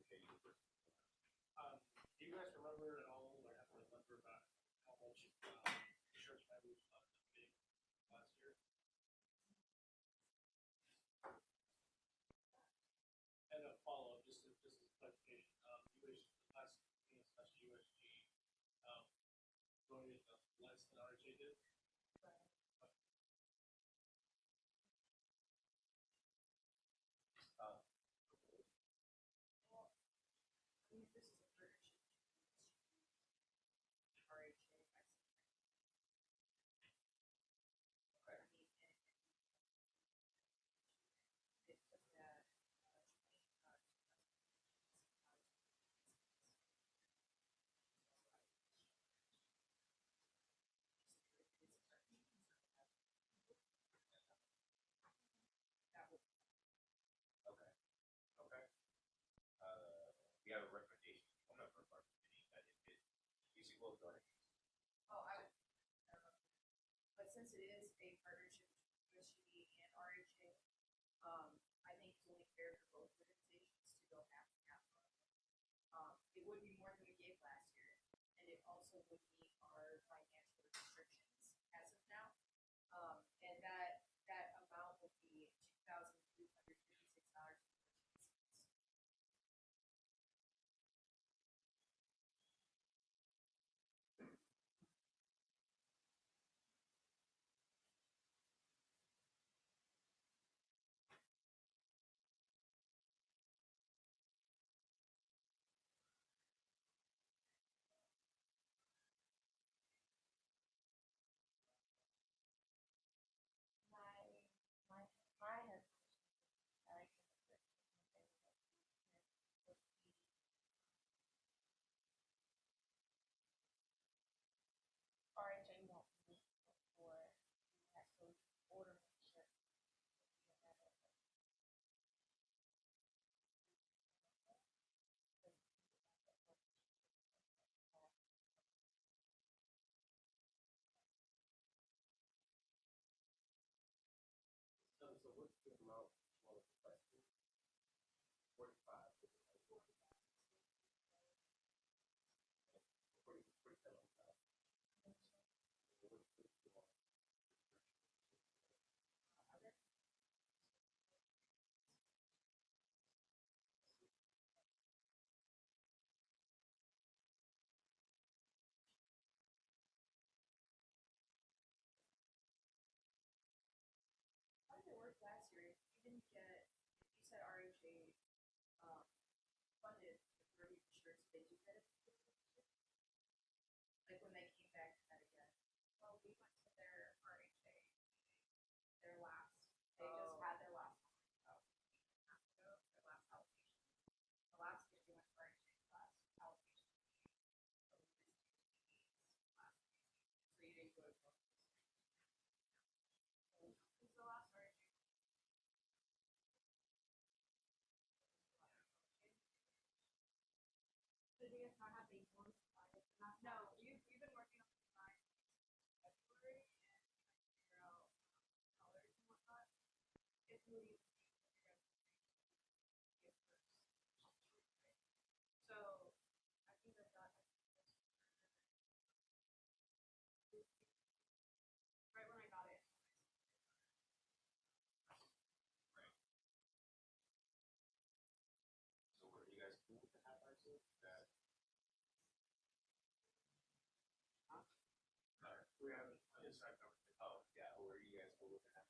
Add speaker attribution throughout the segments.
Speaker 1: Okay, you first. Do you guys remember at all, or have a remember about how much insurance revenue big last year? And a follow-up, just as clarification, US, last, especially USG, donated less than RHA did. Uh, okay, okay. We have a recommendation from one of our committee that if it, you see, well, go ahead. So what's the amount for the question? 45. 47.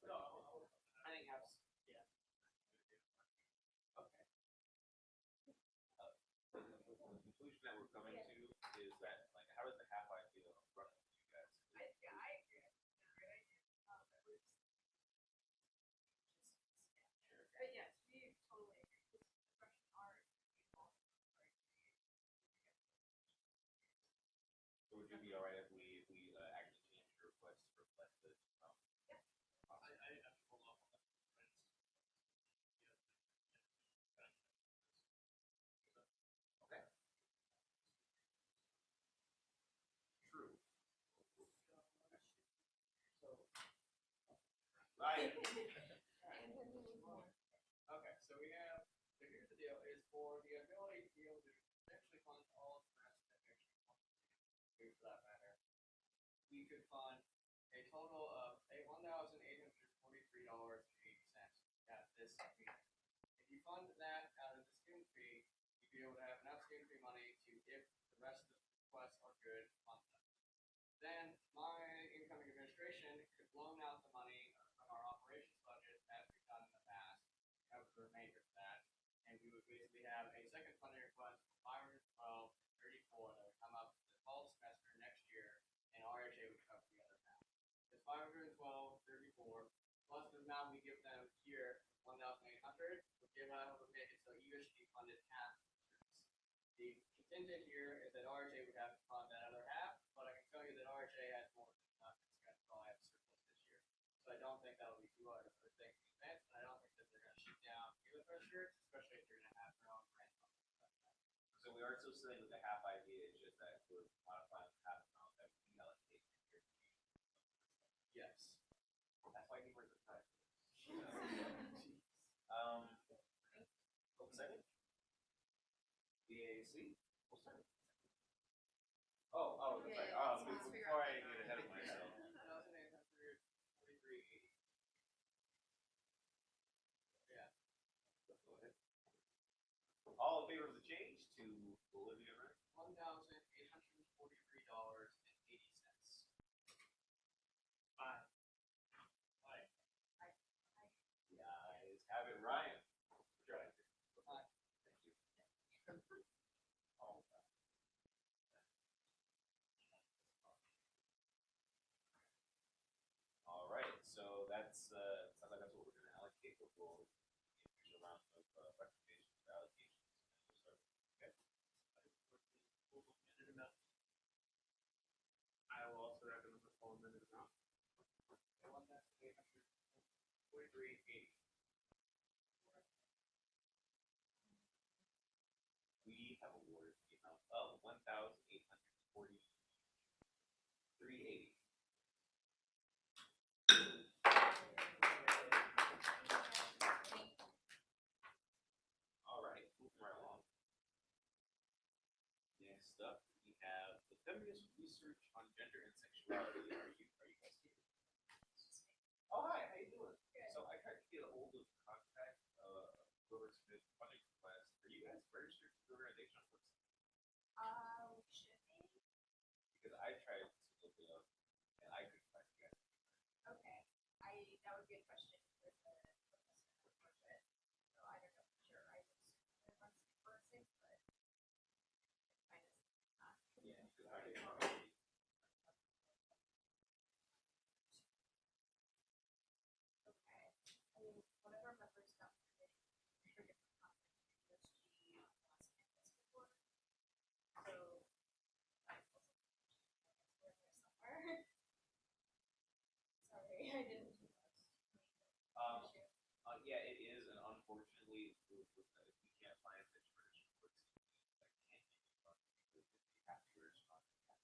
Speaker 1: I think half. Yeah.
Speaker 2: Okay. The conclusion that we're coming to is that, like, how does the half idea run with you guys? So would you be all right if we actually change your request to reflect this?
Speaker 1: I have to hold off on that.
Speaker 2: Okay. True. Right.
Speaker 1: Okay, so we have, so here's the deal, is for the ability to be able to essentially fund all of the rest that we actually want to do for that matter. We could fund a total of $1,843.80 at this meeting. If you fund that out of the student fee, you'd be able to have enough student fee money to, if the rest of the requests are good, fund them. Then my incoming administration could loan out the money from our operations budget as we've done in the past, cover the remainder of that, and we would basically have a second funding request for 512.34 that would come up the fall semester next year, and RHA would cover the other half. It's 512.34 plus the amount we give them here, 1,800, would give out would make it so USGD funded half. The contingent here is that RHA would have to fund that other half, but I can tell you that RHA has more than enough. It's going to probably have surplus this year. So I don't think that'll be too hard of a thing to advance, and I don't think that they're going to shoot down the other shirts, especially if you're going to have their own grant funding.
Speaker 2: So we are still saying that the half idea is just that we're modifying the half amount that we allocate here.
Speaker 1: Yes. That's why you were the type.
Speaker 2: Second? BAC? We'll start. Oh, that's right. Before I get ahead of myself.
Speaker 1: 1,843.80. Yeah.
Speaker 2: Go ahead. All in favor of the change to Bolivia, right?
Speaker 1: $1,843.80. Aye. Aye.
Speaker 2: The ayes have it. Ryan. Aye. Thank you. All right, so that's sounds like that's what we're going to allocate before the round of recommendations for allocations. Okay.
Speaker 1: I will also recommend the full amended amount. 1,843.80.
Speaker 2: We have awarded the amount of $1,843.80. All right, moving right along. Next up, we have the feminist research on gender and sexuality. Are you guys here? Oh, hi, how you doing?
Speaker 3: Good.
Speaker 2: So I tried to get a hold of contact whoever submitted the funding request. Are you guys registered to the organization?
Speaker 3: We should be.
Speaker 2: Because I tried to look it up and I couldn't find you guys.
Speaker 3: Okay. That would be a question for the budget. So I don't know for sure. I just runs the person, but I just not.
Speaker 2: Yeah, because I didn't.
Speaker 3: Okay. I mean, one of our members got permitted to enter different conference USGD last campus before. So I was there somewhere. Sorry, I didn't do that.
Speaker 2: Yeah, it is, and unfortunately, if we can't find the traditional books, that can't be funded because they have to respond to find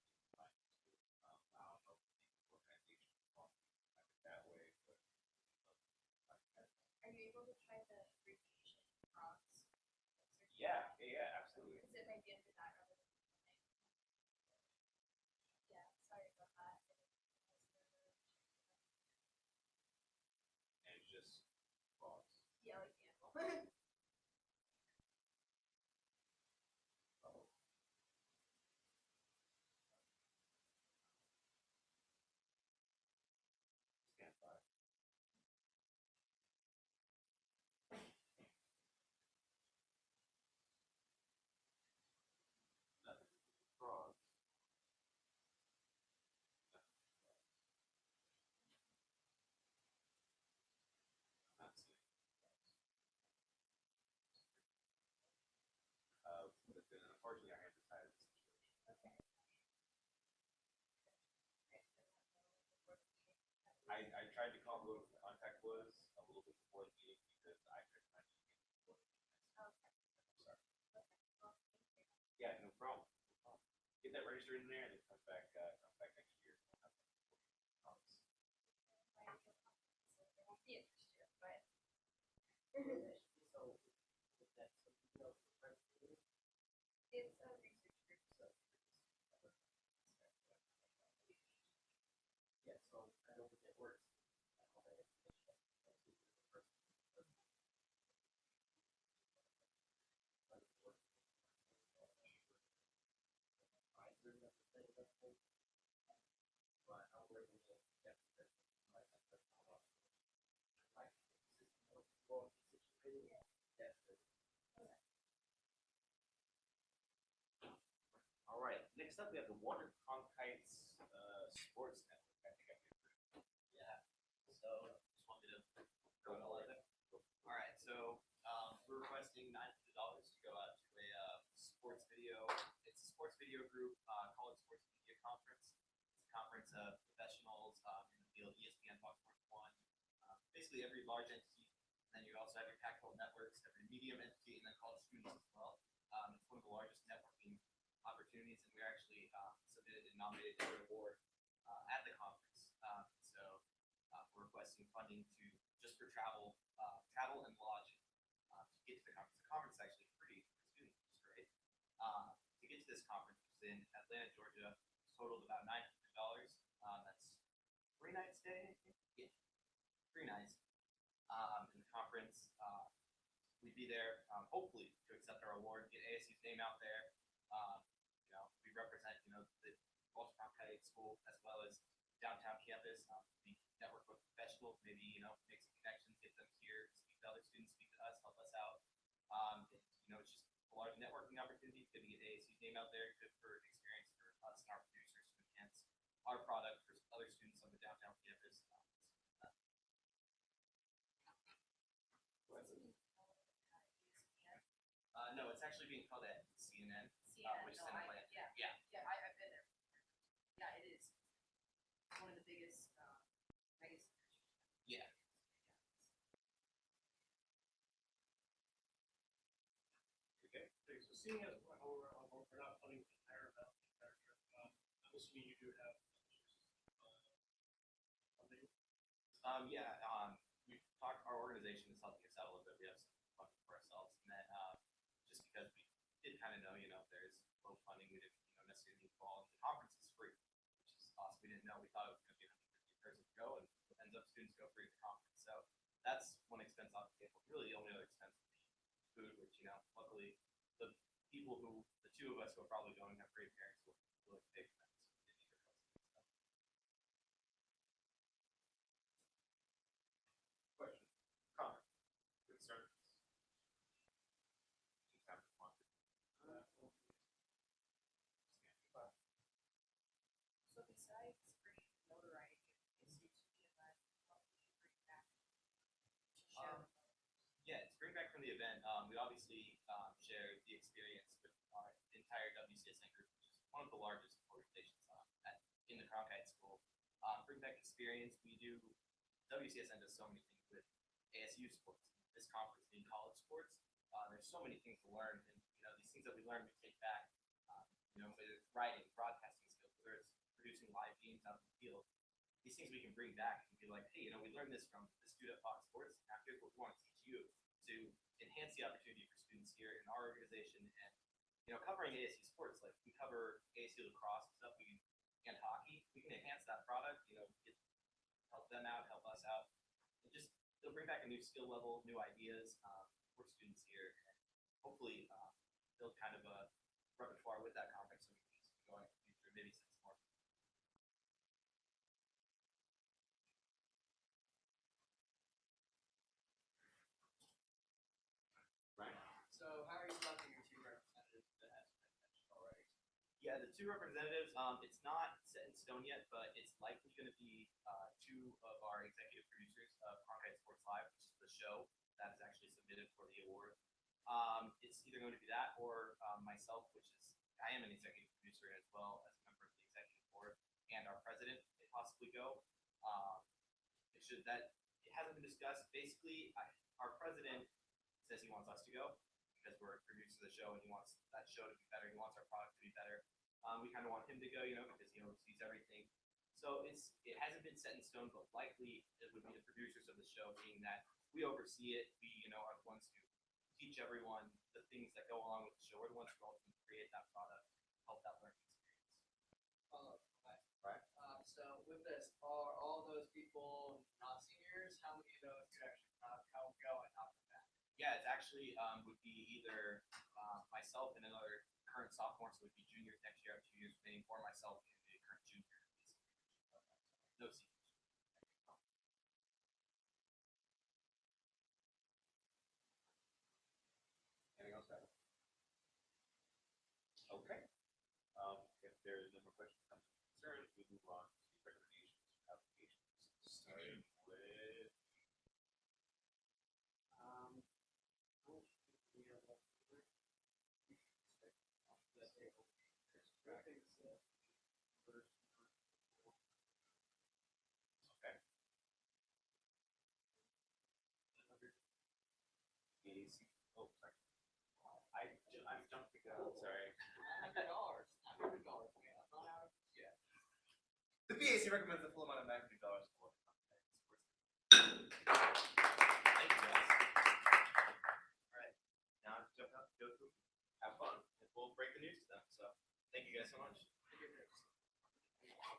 Speaker 2: I don't know if the organization that way, but
Speaker 3: are you able to try the abbreviation prompts?
Speaker 2: yeah, absolutely.
Speaker 3: Because it might be under that rather than something. Yeah, sorry about that.
Speaker 2: And it's just frogs.
Speaker 3: Yeah, like the animal.
Speaker 2: Oh. Stand by. I tried to call whoever the contact was a little bit before the meeting because I tried to find the meeting before the meeting.
Speaker 3: Okay.
Speaker 2: Sorry.
Speaker 3: Okay. Well, thank you.
Speaker 2: Yeah, no problem. No problem. Get that registered in there and it comes back next year. Promise.
Speaker 3: I feel confident, so there won't be a next year, but.
Speaker 1: So, is that something else for president?
Speaker 3: It's a research group, so.
Speaker 1: Yeah, so I don't think it works. All that information. That's the person. But it works. Advisor, that's the thing, that's the thing. But I'll bring it in. Yeah, that's like that's all. Like system of well, situated. Yeah, that's
Speaker 2: All right. Next up, we have the Water Conkites Sports Network. I think I can.
Speaker 1: yeah. So
Speaker 2: Just want me to go into all of it.
Speaker 1: all right, so we're requesting $900 to go out to a sports video. It's a sports video group, college sports media conference. It's a conference of professionals in the field, ESPN, Fox Sports One, basically every large entity. And then you also have your Pac-12 networks, every medium entity, and then college students as well. It's one of the largest networking opportunities, and we're actually submitted and nominated for an award at the conference. We're requesting funding to just for travel and lodging to get to the conference. The conference is actually free for students, which is great. To get to this conference, which is in Atlanta, Georgia, totaled about $900. That's 3 nights stay, I think. Yeah, 3 nights. In the conference, we'd be there hopefully to accept our award, get ASU's name out there. We represent the Walter Cronkite School as well as downtown campus. We network with professionals, maybe make some connections, get them here, speak to other students, speak to us, help us out. It's just a large networking opportunity. Good to get ASU's name out there. Good for experience for us and our producers to enhance our product for other students on the downtown campus. No, it's actually being called at CNN, which is in Atlanta. Yeah.
Speaker 3: I've been there. Yeah, it is. One of the biggest, mega centers.
Speaker 1: Yeah.
Speaker 2: Okay.
Speaker 4: So seeing as we're not funding the entire amount, the entire trip, I'm assuming you do have funding.
Speaker 1: Yeah. We've talked. Our organization is helping us out a little bit. We have some funding for ourselves, and then just because we did kind of know, there's low funding, we didn't, necessarily need involved. The conference is free, which is awesome. We didn't know. We thought it was going to be 150 person to go, and it ends up students go free to the conference. So that's one expense off the table. Really, the only other expense would be food, which luckily the people the two of us who are probably going have great parents who will pay for that.
Speaker 2: Question. Comment. Concerns. Just have fun.
Speaker 3: So besides bringing notoriety, it seems to be a lot of bring back to share.
Speaker 1: Yeah, to bring back from the event, we obviously shared the experience with our entire WCSN group, which is one of the largest organizations in the Cronkite School. Bring back experience. We do, WCSN does so many things with ASU sports. This conference being college sports, there's so many things to learn, and these things that we learn we take back. Whether it's writing, broadcasting skills, whether it's producing live games out in the field, these things we can bring back and be like, hey, we learned this from this dude at Fox Sports. Now here's what we want to teach you to enhance the opportunity for students here in our organization. And covering ASU sports, like we cover ASU lacrosse and stuff, and hockey, we can enhance that product. Help them out, help us out, and just they'll bring back a new skill level, new ideas for students here, and hopefully build kind of a repertoire with that conference so we can keep going in the future, maybe send some more.
Speaker 2: Right.
Speaker 1: So how are you selecting your two representatives that has been mentioned already? Yeah, the two representatives, it's not set in stone yet, but it's likely going to be two of our executive producers of Cronkite Sports Live, which is the show that is actually submitted for the award. It's either going to be that or myself, which is I am an executive producer as well as a member of the executive board, and our president may possibly go.
Speaker 2: should that it hasn't been discussed. Basically, our president says he wants us to go because we're producers of the show and he wants that show to be better. He wants our product to be better. We kind of want him to go, because he oversees everything. So it hasn't been set in stone, but likely it would be the producers of the show, being that we oversee it. We, are the ones who teach everyone the things that go along with the show. We're the ones who ultimately create that product, help that learning experience. Right.
Speaker 1: So with this, are all those people not seniors? How many of those could actually help go and not come back?
Speaker 2: Yeah, it's actually would be either myself and another current sophomore, so it would be juniors next year. I have 2 years remaining, or myself and the current junior. No seniors. Anything else, guys? Okay. If there's no more questions, comments, or concerns, we move on to recommendations, applications. Starting with okay. BAC. Oh, sorry. I'm jumping the gun. Sorry.
Speaker 1: $100. $100, man. I'm not out. Yeah.
Speaker 2: The BAC recommends the full amount of $900 for Thank you, guys. All right. Now jump out, go through, have fun, and we'll break the news to them. So thank you guys so much.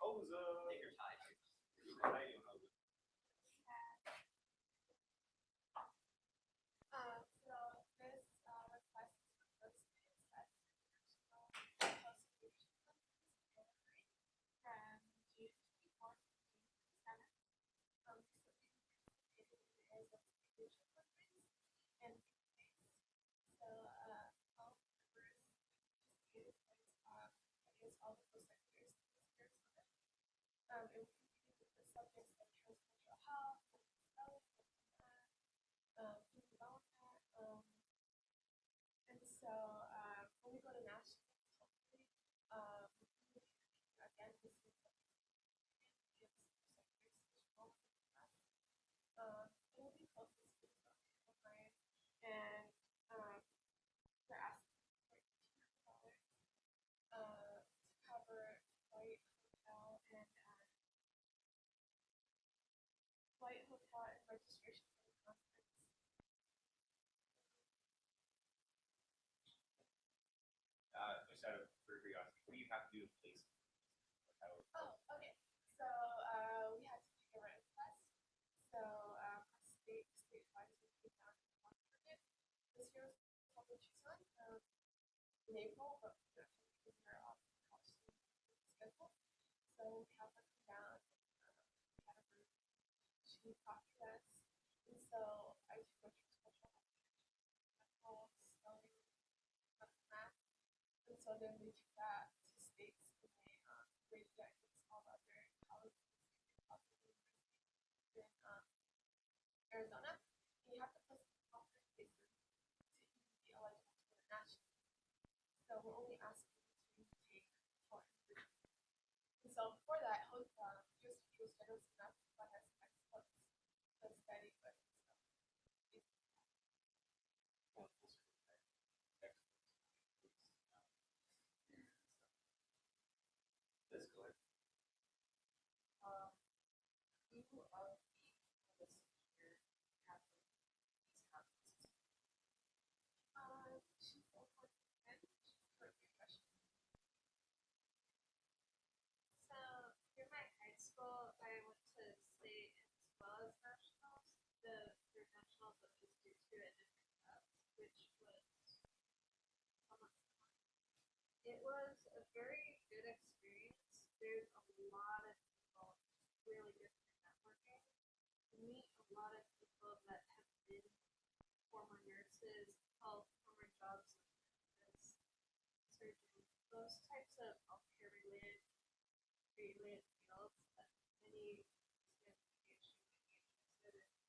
Speaker 2: Hosa. Take your time. How are you doing, Hosa?
Speaker 3: And we competed with the subjects like transport health, food development, and so when we go to nationals, hopefully, again, this is it will be close to students online, and they're asking for $1,800 to cover flight, hotel, and registration for the conference.
Speaker 2: Just out of curiosity, what do you have to do to place?
Speaker 3: Oh, okay. So we had to take a written test. So statewide is we came down to 100. This year was probably Tucson in April, but because we're off college schedule, so we have them come down. We had a group. She talked to us, and so I took a special medical spelling math, and so then we took that to states, and they rated that against all the other colleges in Arizona. And you have to post the conference basis to even be eligible to go to national. So we're only asking you to take 4 And so before that, USGD was generous enough to let us export the study, but
Speaker 2: That's good.
Speaker 3: who of the senior have these conferences? 2 full course and 2 short refreshments.
Speaker 5: So through my high school, I went to state as well as nationals. For nationals, it was due to a different which was almost fun. It was a very good experience. There's a lot of people, really good for networking. You meet a lot of people that have been former nurses, held former jobs like nurses, surgeons, those types of healthcare related fields that many students would be interested in.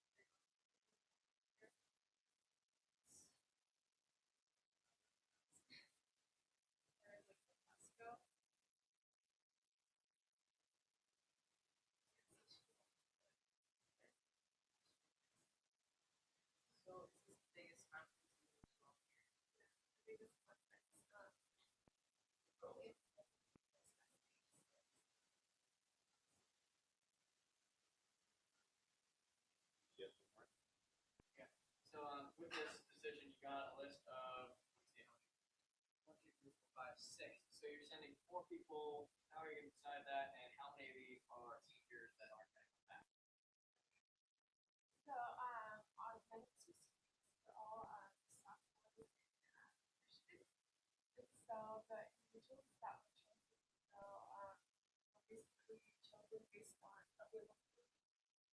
Speaker 1: with this decision, you got a list of, let's see, 1, 2, 3, 4, 5, 6. So you're sending 4 people. How are you going to decide that? And how many of these are teachers that aren't going to come back?
Speaker 5: So our benefits are all software initiatives. And so the individuals that were chosen, so basically chosen based on availability.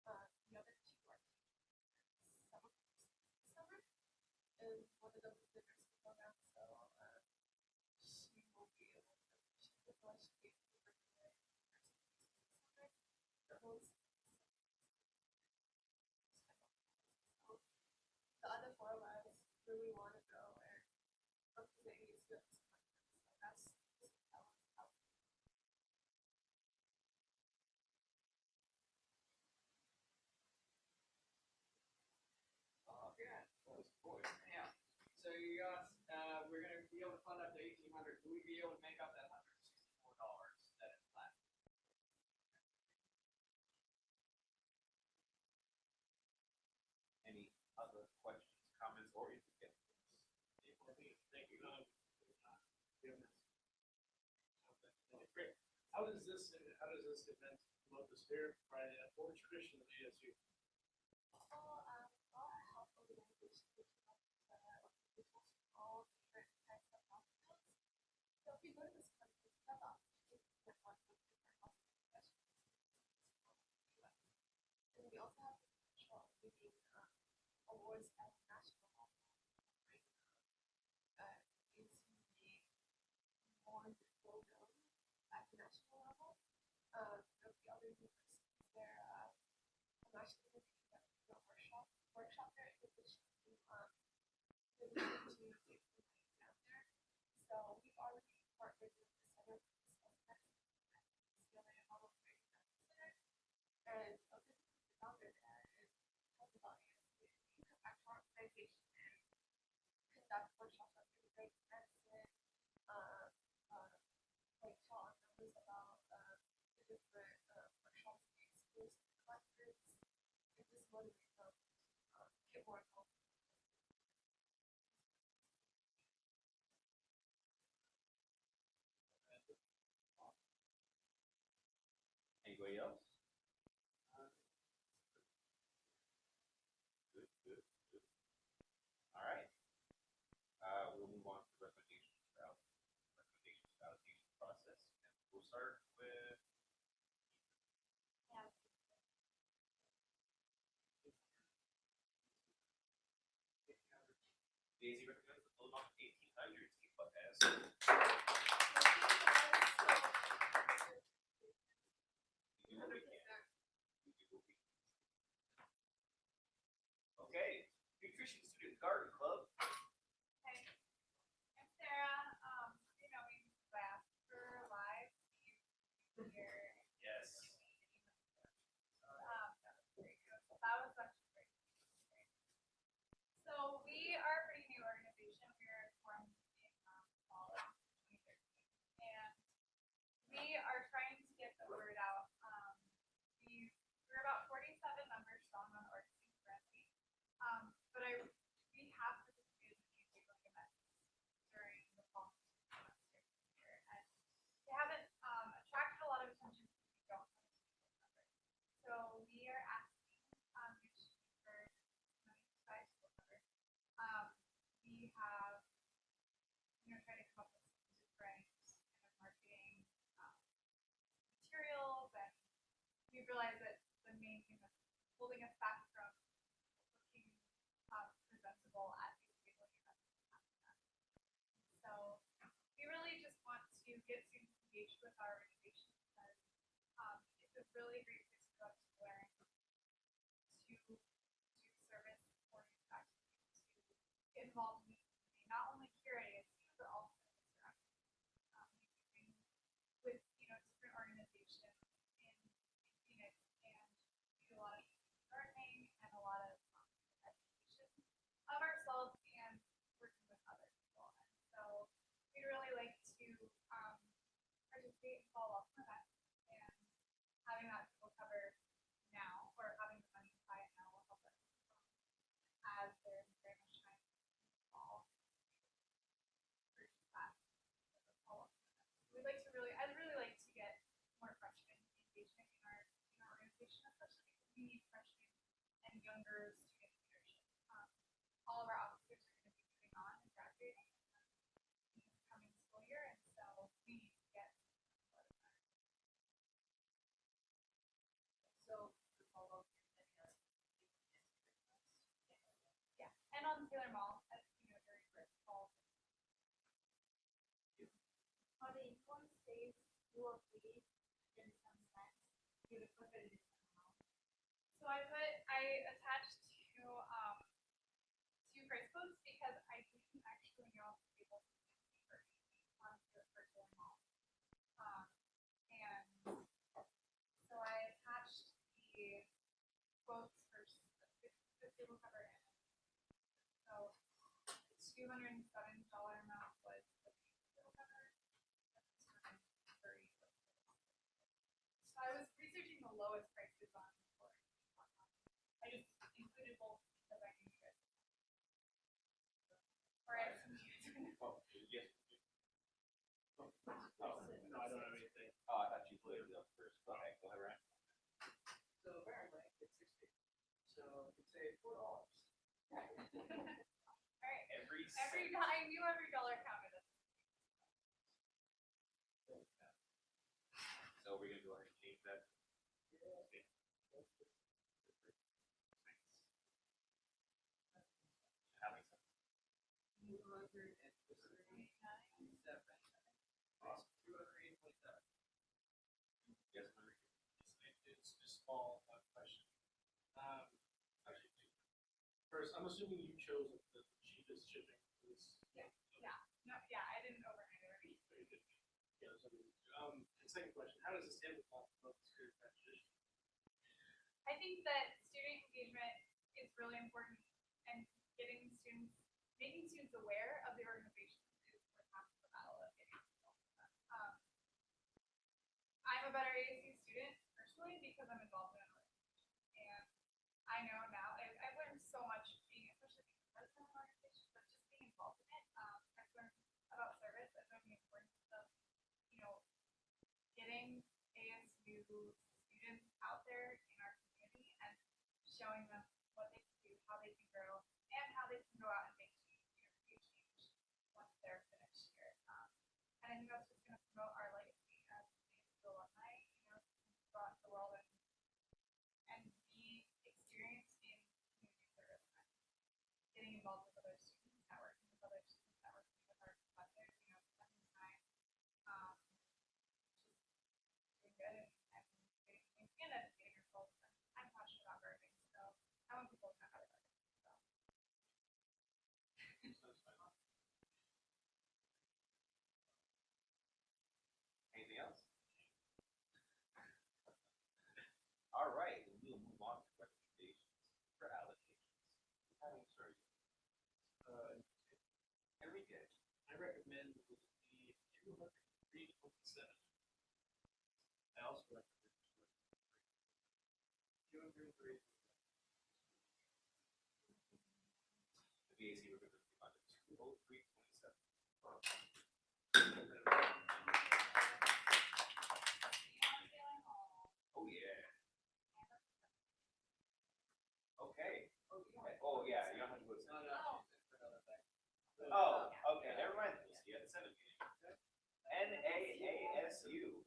Speaker 5: The other 2 are summer summer, and one of them is the nursing program. So she will be able to. She will be able to work with nursing summer. The most the other 4 of us really want to go and represent New Zealand. So that's how it's out.
Speaker 1: Yeah, yeah. So you got, we're going to be able to fund up to 1,800. Will we be able to make up that $164 that is left?
Speaker 2: Any other questions, comments, or interjections?
Speaker 4: Thank you. Great. How does this event promote the spirit, pride, and or tradition of ASU?
Speaker 5: All health organizations all different types of hospitals. So if you go to this country, you have the opportunity to get one from different hospital specialties. And we also have the potential of winning awards at the national level. Is the more well known at the national level. Of the other universities there, I'm actually going to do a workshop there in addition to the exam there. So we've already partnered with the Center for Physical Medicine at UCLA Model Training Center, and a good thing about it is talk about ASU, come back to our organization and conduct workshops on integrated medicine, like tell our members about the different workshops we experience in the conference, and just motivate them to get more involved.
Speaker 2: Anybody else? Good, good, good. All right. We'll move on to recommendation allocation process, and we'll start with
Speaker 5: Yeah.
Speaker 2: Daisy recommends the total amount of 1,800. But as we do what we can. We do what we can. Okay. Nutrition Student Garden Club.
Speaker 5: Hey, I'm Sarah. You know, we laugh for live here.
Speaker 2: Yes.
Speaker 5: That was actually great. So we are a pretty new organization. We were formed in fall of 2013, and we are trying to get the word out. We're about 47 members strong on Org-C currently, but we have participated in these weekly events during the fall semester here, and they haven't attracted a lot of attention because we don't have a single member. So we are asking each speaker, size school member, we have tried to come up with some different kind of marketing materials, and we realized that the main thing that's holding us back from looking presentable at these weekly events. So we really just want to get students engaged with our organization because it's a really great place for them to learn to service supporting activities, to get involved in the community, not only here at ASU, but also in the surrounding with different organizations in Phoenix, and we do a lot of gardening and a lot of education of ourselves and working with other people. And so we'd really like to participate and follow up on that, and having that people cover now, or having the money to buy it now, will help us as they're very much trying
Speaker 3: on Taylor Mall at, during first fall.
Speaker 5: On the income stays, you will be in some sense. You would put it in somehow.
Speaker 3: So I attached two price quotes because I didn't actually know if people could on the virtual mall. And so I attached the quotes for the table cover and so the $207 amount was the table cover. And $230 was so I was researching the lowest prices on for I just included both because I knew you guys. Or I assumed you guys were gonna.
Speaker 2: Oh, yes.
Speaker 4: No, I don't have anything.
Speaker 2: Oh, I thought you played it up first. Okay, go ahead, Ryan.
Speaker 1: So apparently it's 60. So you could save $4.
Speaker 3: Alright.
Speaker 2: Every
Speaker 3: I knew every dollar counted.
Speaker 2: So we're gonna go ahead and change that. Okay. Having some.
Speaker 1: 208.7.
Speaker 2: Yes, Marie.
Speaker 4: It's just small question. Actually, first, I'm assuming you chose the cheapest shipping for this.
Speaker 3: No, yeah, I didn't overnight it.
Speaker 4: Very good. Yeah, so, and second question, how does this tabletop promote the spirit of tradition?
Speaker 3: I think that student engagement is really important and making students aware of the organization is what half the battle of getting involved with them. I'm a better AAC student personally because I'm involved in an organization. And I know now, I've learned so much especially being president of an organization, but just being involved in it. I've learned about service, I've learned the importance of, getting ASU students out there in our community and showing them what they can do, how they can grow, and how they can go out and make change once they're finished here. And I think that's just going to promote our legacy as ASU alumni, go out into the world and be experienced in community service and getting involved with other students, networking with other students, networking with our professors, spending time just doing good and educating yourself. I'm passionate about gardening, so I want people to know how to garden.
Speaker 2: Anything else? All right, we'll move on to recommendations for allocations. Having started. Enrique.
Speaker 4: I recommend the 203.7. I also recommend
Speaker 1: 203.
Speaker 2: The BAC recommends the budget 203.27. Oh yeah. Okay. Oh yeah, you don't have to go to
Speaker 1: No,
Speaker 2: Senate.
Speaker 1: no, she's in for another thing.
Speaker 2: Oh, okay, never mind. We'll see you at the Senate meeting. NAASU.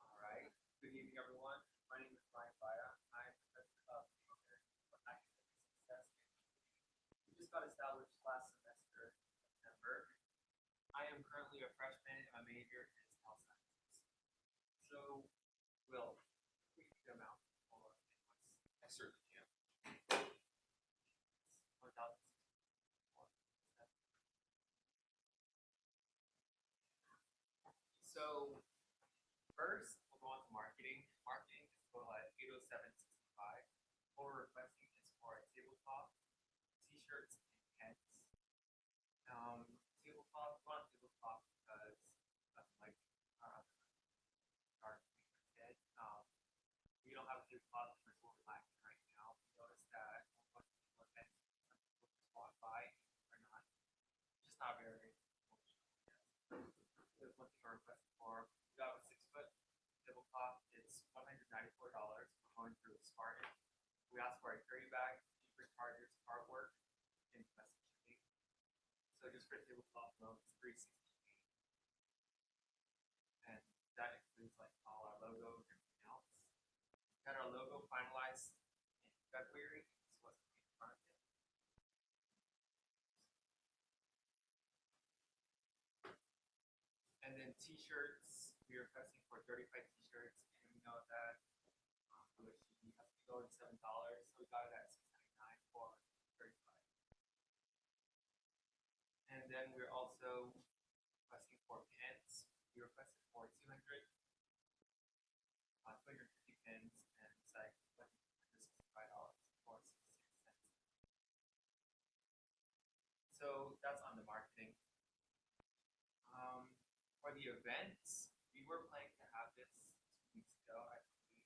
Speaker 6: All right. Good evening, everyone. My name is Brian Baya. I'm the president of the Center for Academic Success. We just got established last semester in September. I am currently a freshman and my major is health sciences. So, Will, we can come out for
Speaker 2: I certainly can.
Speaker 6: 1,064. So, first, we'll go on to marketing. Marketing is total at 807.65. What we're requesting is for a tabletop, t-shirts, and pens. Tabletop, we want tabletop because nothing like our instead. We don't have a tabletop because we're lacking right now. We noticed that most people events, some people just walk by are not, just not very there's one thing we're requesting for. We got a 6-foot tabletop. It's $194. We're going through Spartan. We asked for a carry bag, cheaper chargers, artwork, and messaging. So just for tabletop alone, it's $368. And that includes like all our logo and everything else. We got our logo finalized in February. This was in front of it. t-shirts, we are requesting for 35 t-shirts, and we know that USGD has to go in $7, so we got it at $6.99 for 35. And then we're also requesting for pins. We requested for 250 pins, and it's like $165 for 66 cents. So that's on the marketing. For the events, we were planning to have this 2 weeks ago. I believe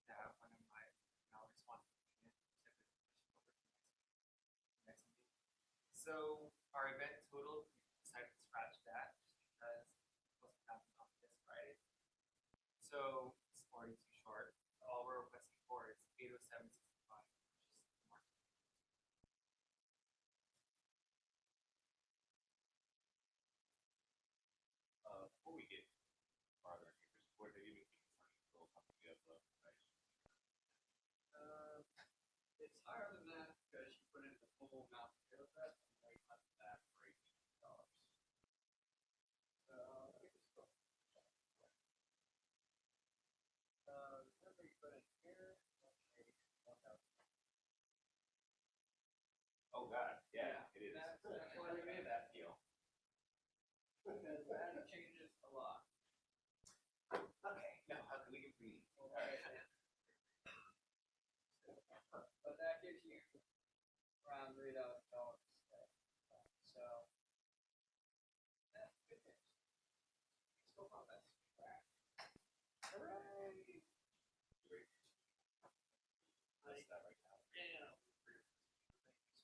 Speaker 6: to have one of my responsibilities next week. So our event total, we decided to scratch that just because it's supposed to happen on this Friday. So it's already too short. All we're requesting for is 807.65, which is the market.
Speaker 2: Before we get farther, what are they giving people for something you have price?
Speaker 1: It's higher than that because you put in the full amount of sales rep and they left that for $18. So let me just go. The number you put in here,
Speaker 2: Oh God, yeah, it is.
Speaker 1: That's why we made that deal. Because that changes a lot.
Speaker 2: Okay, now how can we get free?
Speaker 1: But that gives you around $3,000. So that's good news. Still not bad. Hooray!
Speaker 2: That's that right now.
Speaker 4: Yeah.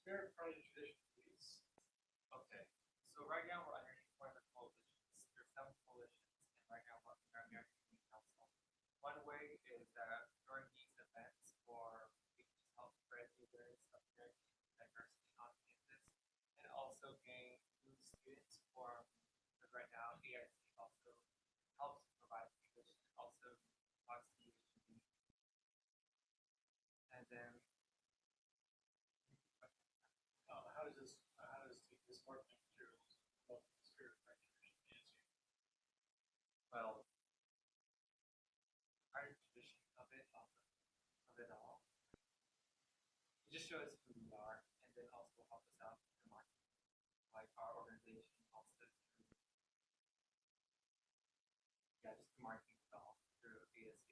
Speaker 4: Spirit, pride, and tradition, please.
Speaker 6: Okay, so right now we're underneath one of the coalitions. There's 7 coalitions, and right now we're under American Community Council. One way is that during these events for we can help spread leaders of diversity on campus, and also gain new students for, because right now AIC also helps provide English and also talks to USGD. And then
Speaker 4: How does this marketing materials help the spirit, pride, and tradition dance you?
Speaker 6: well, our tradition of it all. It just shows who we are, and then also help us out in the market. Like our organization also through, yeah, just the marketing itself through ASC.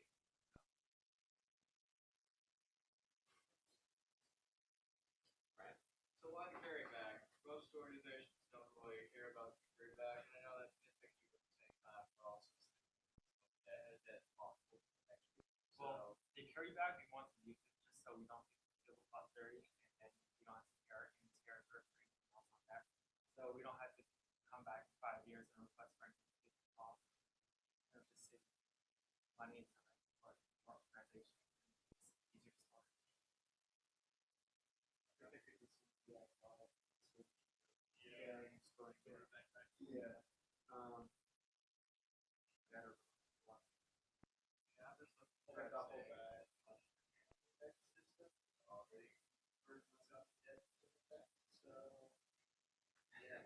Speaker 1: Right. So why the carry bag? Most organizations don't really care about the carry bag, and I know that's nitpicky, but at the same time, we're also that's possible next week.
Speaker 6: Well, the carry bag, we want to use it just so we don't feel about 30, and then we don't have to carry any scares or anything else on that. So we don't have to come back 5 years and request for anything to get off. Or just save money and time for our organization. It's easier to store.
Speaker 1: I think it was
Speaker 4: Yeah.
Speaker 6: Storing
Speaker 4: Sort of backpack.
Speaker 1: Yeah.
Speaker 6: better.
Speaker 1: Yeah, there's a
Speaker 4: Right.
Speaker 1: duffel bag. System. All the versions of it. So, yeah.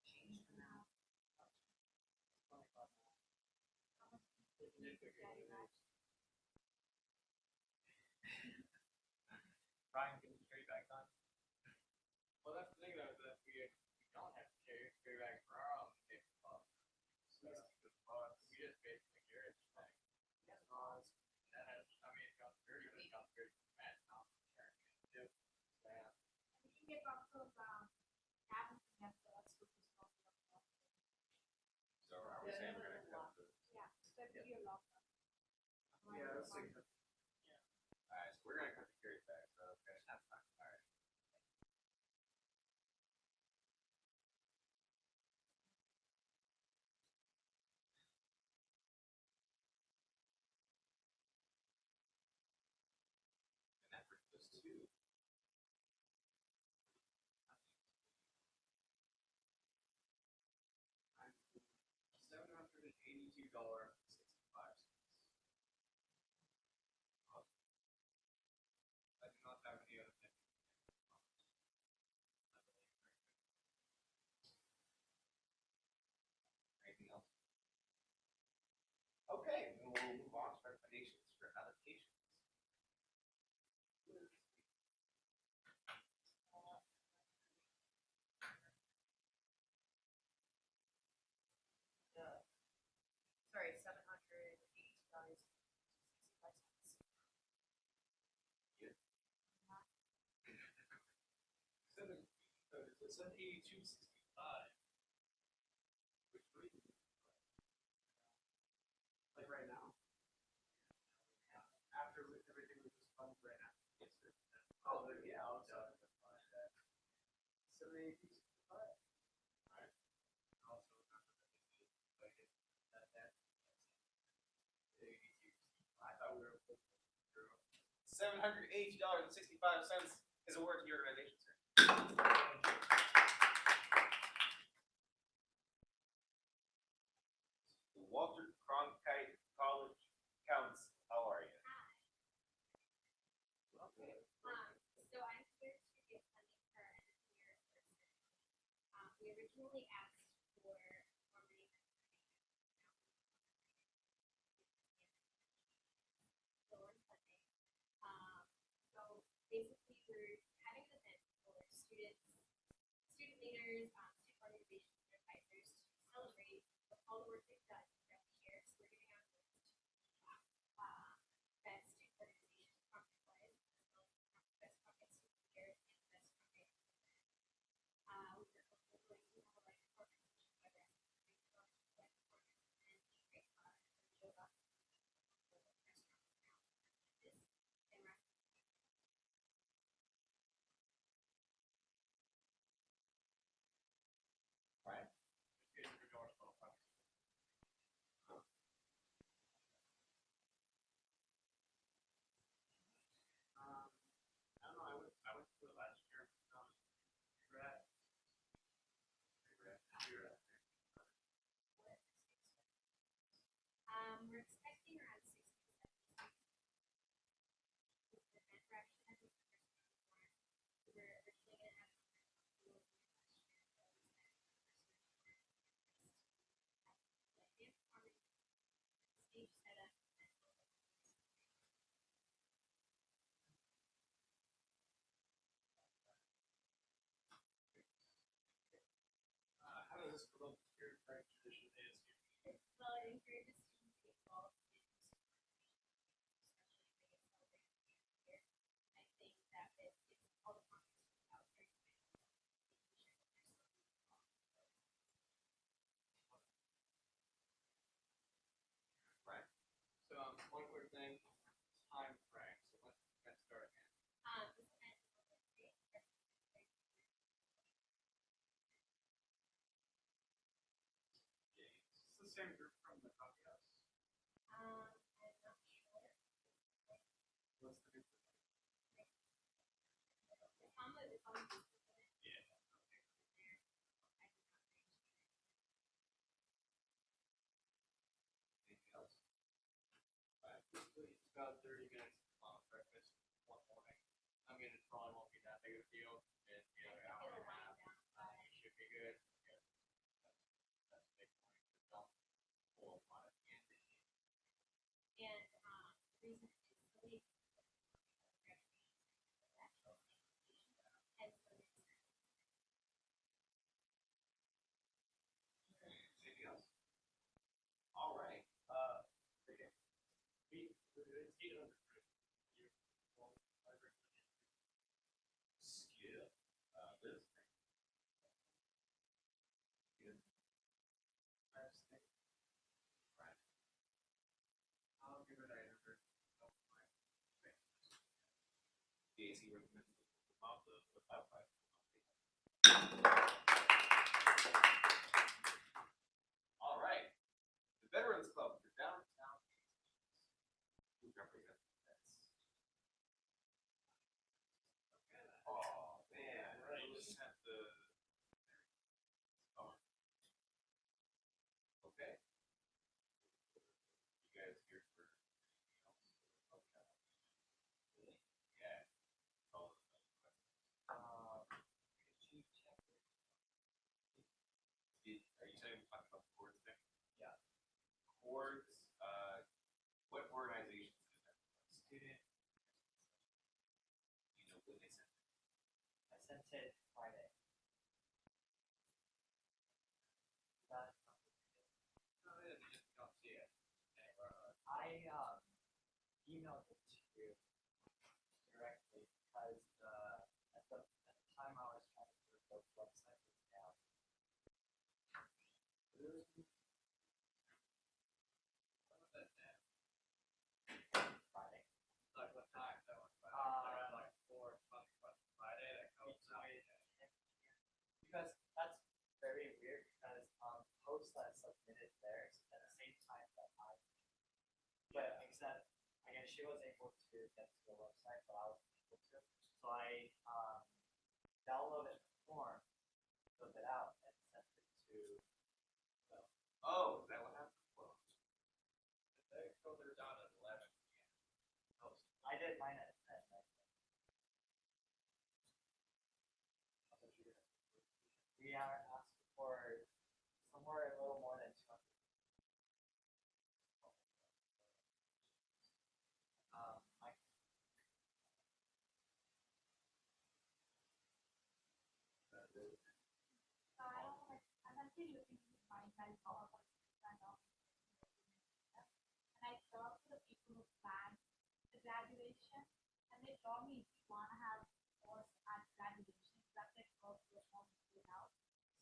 Speaker 3: Change them out.
Speaker 6: Brian, can you carry back on?
Speaker 1: Well, that's the thing though, is that we don't have to carry back for our own safety club. So we just basically carry it back. That has, I mean, it comes dirty, but it comes dirty from Matt, not from Karen. Yep. Yeah.
Speaker 5: We can get lots of advertising at the school response.
Speaker 2: So are we saying we're gonna have to?
Speaker 5: Yeah, that would be a lot.
Speaker 1: Yeah, that's like,
Speaker 2: Alright, so we're gonna cut the carry back, so okay.
Speaker 6: That's fine.
Speaker 2: Alright. And that brings us to
Speaker 1: $782.65. I do not have any other thing.
Speaker 4: $782.65.
Speaker 1: Which week? Like right now?
Speaker 4: After everything we just funded right now.
Speaker 1: Yes, sir.
Speaker 6: Oh, yeah, I'll tell you. 782.65.
Speaker 1: Alright.
Speaker 2: Also, remember that this is budget, that
Speaker 6: I thought we were $780.65 is awarded to your organization, sir. Walter Cronkite College Counts, how are you?
Speaker 5: So I'm here to get funding for an engineer person. We originally asked for more money than lower funding. So basically we're having an event for students, student leaders, student organizations, and advisors to celebrate all the work they've done throughout the year. So we're giving out awards to best student organizations conference-wise, as well as best conference student leaders and best conference. We're also going to have a live performance by the live performance and a yoga and rest.
Speaker 1: Right.
Speaker 4: I don't know. I went to it last year. Congrats.
Speaker 5: We're expecting around 60 to 70 with the event. We're actually having the first one more. We were originally going to have it last year, but we spent the first one stage setup.
Speaker 4: How does this promote the spirit of Frank tradition of ASU?
Speaker 5: Well, it encourages students to get involved in especially if they get celebrated at the end of the year. I think that it gives all the conferences out there to making sure that they're still involved.
Speaker 1: Right. So one quick thing, time frame. So when does that start again?
Speaker 5: This event is on Wednesday.
Speaker 4: It's the same group from the coffee house.
Speaker 5: I'm not sure.
Speaker 4: What's the group?
Speaker 5: It's on the Facebook event.
Speaker 4: Yeah.
Speaker 1: Anything else? Alright, basically it's about 30 minutes breakfast one morning. I mean, it probably won't be that big of a deal. It's the other hour and a half. It should be good. Yeah. That's a big point. But don't pull a lot at the end.
Speaker 5: And the reason it's late and so
Speaker 1: Anything else? All right.
Speaker 4: Okay. It's 800.
Speaker 2: Skip, this thing.
Speaker 1: Right.
Speaker 2: I'll give it 800. BAC recommends the amount of the 5.
Speaker 6: All right. The Veterans Club for downtown. Who represents the vets? Oh man,
Speaker 4: Right.
Speaker 2: We'll just have to. Oh. Okay. You guys here for anything else? Okay. Yeah. All of them. Are you saying talking about the boards thing?
Speaker 6: Yeah.
Speaker 2: Boards, what organizations is that? Student? You know when they sent it?
Speaker 6: I sent it Friday. That
Speaker 1: No, yeah, you just don't see it.
Speaker 6: I emailed it to you directly because at the time I was trying to do the website, she was able to get to the website, but I wasn't able to. So I downloaded the form, filled it out, and sent it to Will.
Speaker 2: Oh, is that what happened? Well, they filtered down at 11 p.m. Oh,
Speaker 6: I did mine at 10. We are asking for somewhere a little more than 200. I
Speaker 3: So I don't like, I'm actually looking to find my job and I talked to the people who planned the graduation and they told me if you want to have course at graduation, that's like course to form out.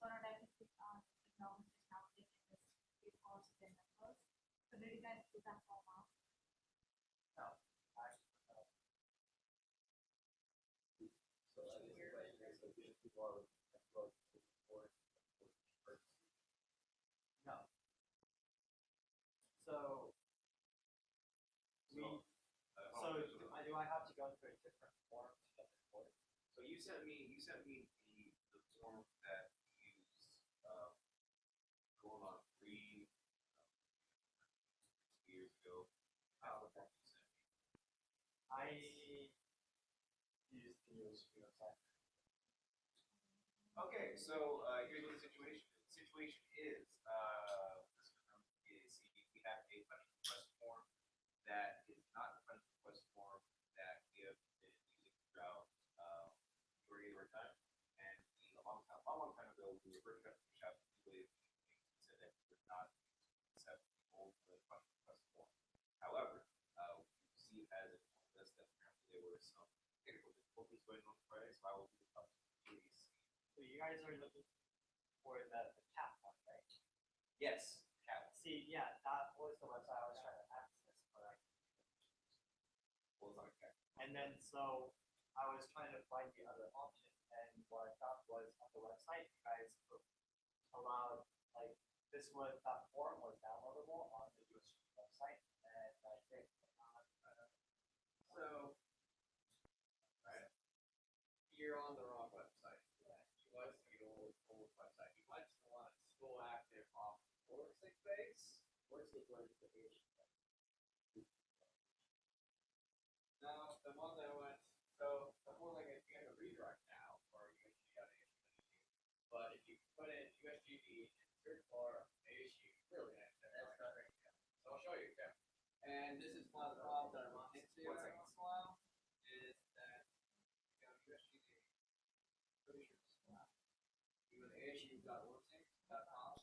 Speaker 3: So not everything economics is now taking this big course in numbers. So did you guys do that form out?
Speaker 6: no, I no.
Speaker 2: so that is the question. So these people are employed for
Speaker 6: No. So we do I have to go through a different form to get the course?
Speaker 2: So you sent me the form that you used going on 3 years ago. That's the form you sent me.
Speaker 6: I used the USGD website.
Speaker 2: Okay, so here's what the situation is. The situation is, we have a budget request form that is not the budget request form that we have been using throughout majority of our time. And a long time ago, we were first trying to push out the way of doing things. We said that we would not accept the old budget request form. However, we see it as informed us that apparently there were some technical difficulties going on Friday, so I will do the opportunities.
Speaker 6: So you guys are looking for the cap one, right?
Speaker 2: Yes, Cal.
Speaker 6: See, yeah, that was the website I was trying to access, but I
Speaker 2: Well, it's not Cal.
Speaker 6: and then so I was trying to find the other option, and what I found was on the website you guys allowed like that form was downloadable on the USGD website, and I think
Speaker 2: So, right, you're on the wrong website.
Speaker 6: yeah.
Speaker 2: You went to the old website. You went to the one that's still active off Workspace base.
Speaker 6: Workspace was the page.
Speaker 2: No, the one that went. So the whole thing is you have a redirect now, or USGD got an issue. But if you put in USGD and search bar issue, really nice. That's not right. So I'll show you. Okay. And this is one of the problems that I run into every once in a while is that you know USGD. Pretty sure it's flat. Even the issue.workspace.com.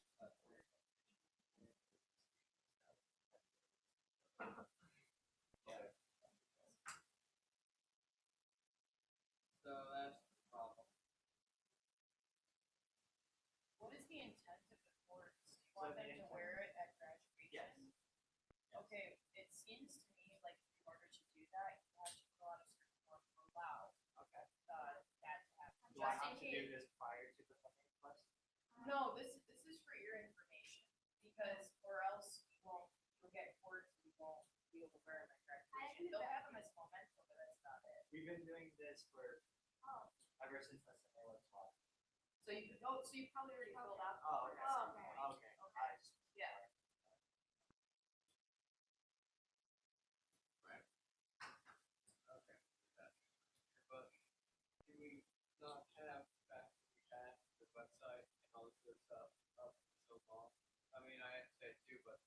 Speaker 2: So that's the problem.
Speaker 3: What is the intent of the course? Do you
Speaker 6: So
Speaker 3: want
Speaker 6: the
Speaker 3: them to
Speaker 6: intent-
Speaker 3: wear it at graduation?
Speaker 6: Yes.
Speaker 3: Okay, it seems to me like in order to do that, you have to fill out a certain form to allow
Speaker 6: Okay.
Speaker 3: that to happen.
Speaker 6: Do I
Speaker 3: Just in
Speaker 6: have to do
Speaker 3: case.
Speaker 6: this prior to the funding request?
Speaker 3: No, this is for your information because or else you'll get courts and you won't be able to wear them at graduation. They'll have them as memento, but that's not it.
Speaker 6: We've been doing this for
Speaker 3: Oh.
Speaker 6: ever since the SMA was taught.
Speaker 3: So you probably already filled out.
Speaker 6: Oh, okay.
Speaker 3: Oh, okay.
Speaker 6: Okay. I just-
Speaker 3: Yeah.
Speaker 2: Right. Okay. But can we not have back we had the website and all this good stuff up so long? I mean, I had to say it too, but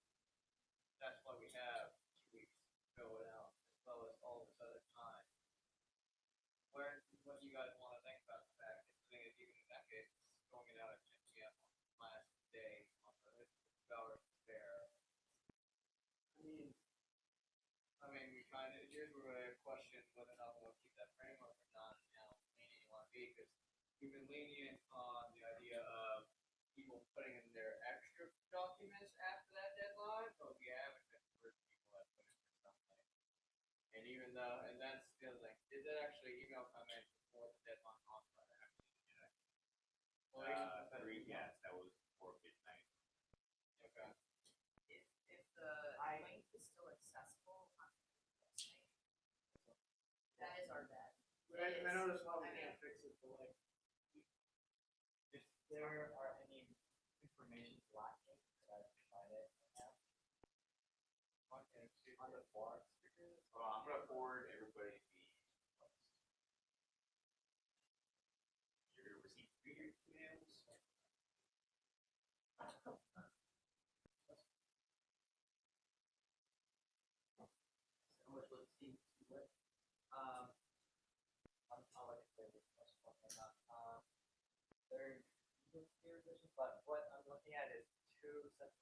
Speaker 2: that's why we have 2 weeks going out as well as all this other time. What do you guys want to think about the fact that the thing is even in that case, it's going out at 10 p.m. on the last day on the 2 hours spare. I mean, we kind of, here's where I question whether or not we want to keep that framework or not, and how lenient you want to be, because we've been lenient on the idea of people putting in their extra documents after that deadline, but we haven't been for people that put in for something. And even though, and that's the other thing, did that actually email come in before the deadline on Friday? Yes, that was before midnight. Okay.
Speaker 3: If the
Speaker 6: I-
Speaker 3: link is still accessible on the website,
Speaker 4: I noticed how we can't fix it, but like,
Speaker 6: If there are any information lacking, could I provide it now? On the board.
Speaker 2: I'm gonna forward everybody you're gonna receive 3 emails.
Speaker 6: How much was Steve? I'll let you say this first one. They're here, but what I'm looking at is 276.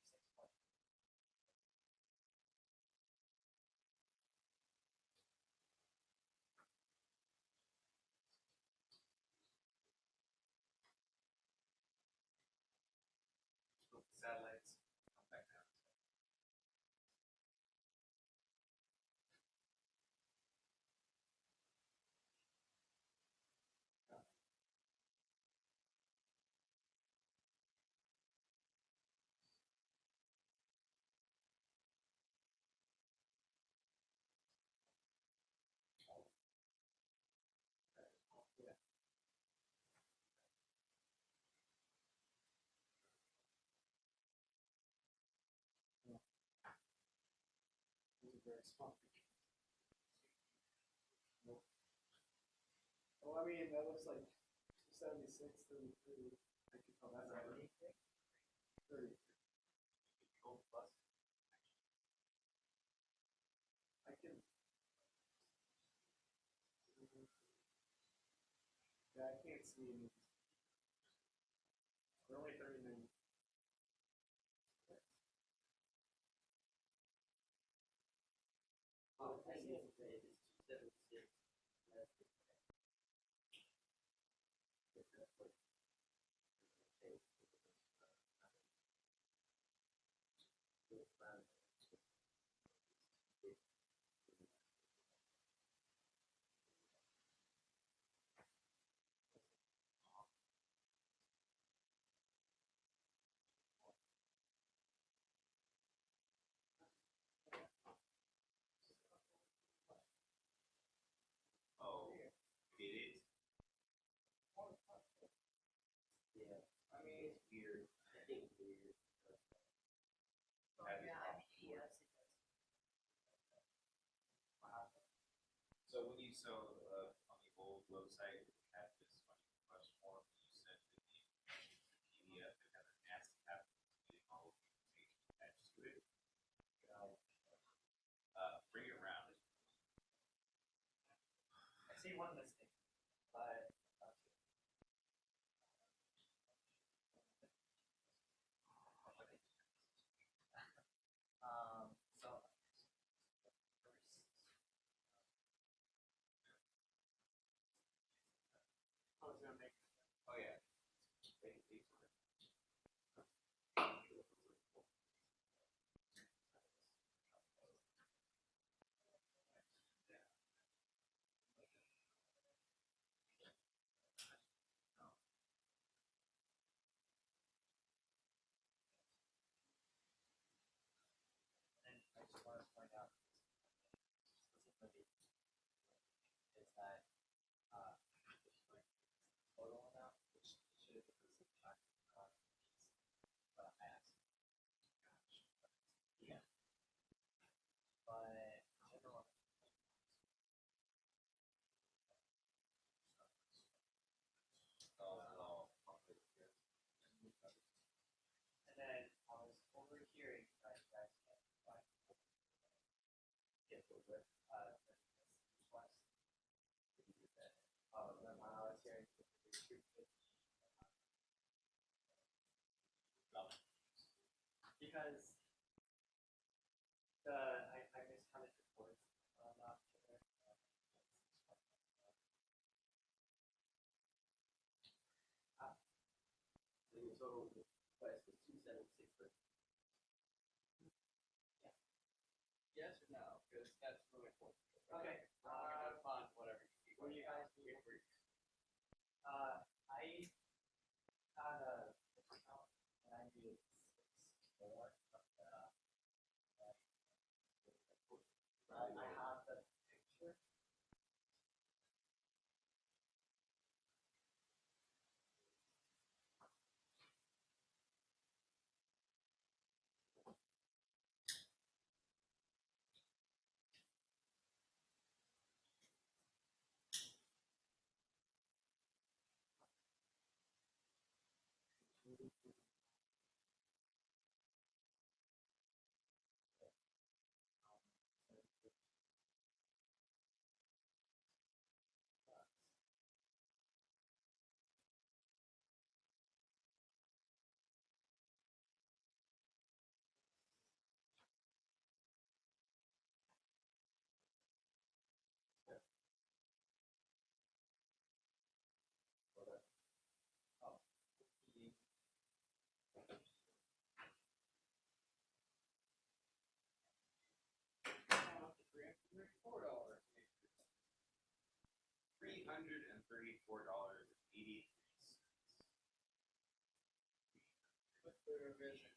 Speaker 2: Satellites come back down.
Speaker 4: it's very small. Well, I mean, that looks like 276, 33. I can tell that's already 30.
Speaker 2: Go plus.
Speaker 4: I can. Yeah, I can't see any. They're only 39.
Speaker 6: Oh, I see it. It's 276.
Speaker 2: Oh, it is.
Speaker 6: Yeah.
Speaker 2: I mean, it's weird.
Speaker 6: I think it's weird.
Speaker 2: That is
Speaker 6: Yeah,
Speaker 2: wrong.
Speaker 6: yes, it does. Wow.
Speaker 2: So when you on the old website, it had this much form you sent in the PDF that had an ASCII getting all of the information attached to it. Bring it around.
Speaker 6: I see one mistake, but so
Speaker 4: I was gonna make.
Speaker 2: Oh yeah.
Speaker 6: and I just want to point out specifically is that total amount, which should be but I asked. Yeah. But general. And then I was overhearing that you guys can't find get the with this request. Oh, then I was hearing because I miscounted the words not there.
Speaker 1: So your total price was 276, but yes or no? Because that's really important.
Speaker 6: Okay.
Speaker 1: We're only gonna fund whatever you keep.
Speaker 6: What do you guys do? I had a discount and I needed 6 more. I have the picture.
Speaker 2: $334.83.
Speaker 1: With the revision.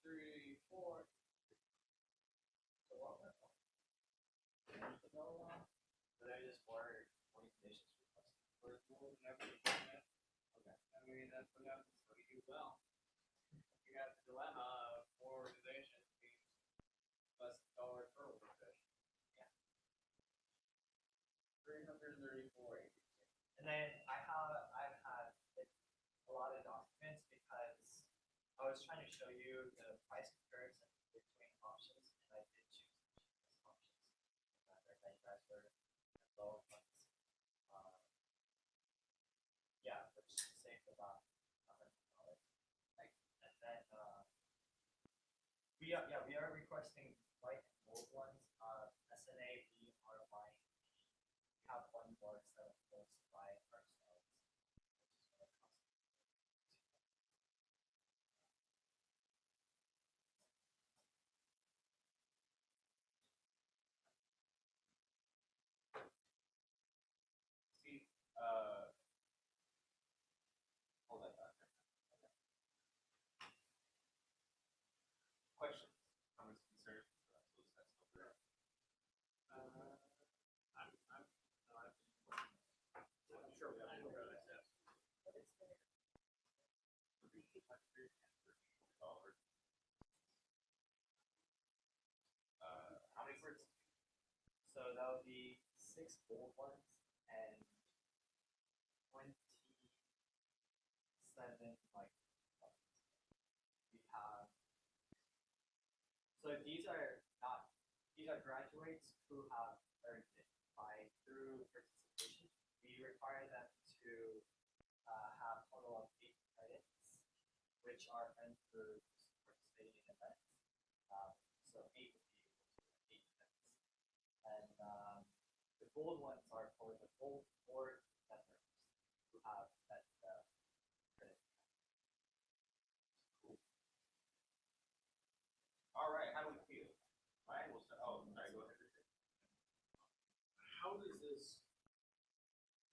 Speaker 1: Three, four. So what went on?
Speaker 6: So they're just more organizations requesting.
Speaker 1: First one, never done that. Okay. I mean, that's what happens when you do well. You got the dilemma of more organizations means less dollar per organization.
Speaker 6: Yeah.
Speaker 1: 334.
Speaker 6: And then I've had a lot of documents because I was trying to show you the price comparison between options, and I did choose the cheapest options. That you guys were low ones. Yeah, which saved about $100. And then we are requesting white and gold ones. SNA, we are buying. We have one more set of those by ourselves, which is going to cost.
Speaker 2: See, hold that thought. Questions, comments, concerns? That's still there.
Speaker 1: I'm sure we have more of that.
Speaker 6: But it's there.
Speaker 2: $334. How many words?
Speaker 6: So that would be 6 gold ones and 27 like ones. We have. So these are graduates who have earned it through participation. We require them to have a total of 8 credits, which are earned through participating in events. So 8 would be equal to 8 credits. And the gold ones are for the gold board members who have that credit.
Speaker 2: Cool. All right, how do we feel? Ryan will start. Oh, sorry, go ahead.
Speaker 4: How does this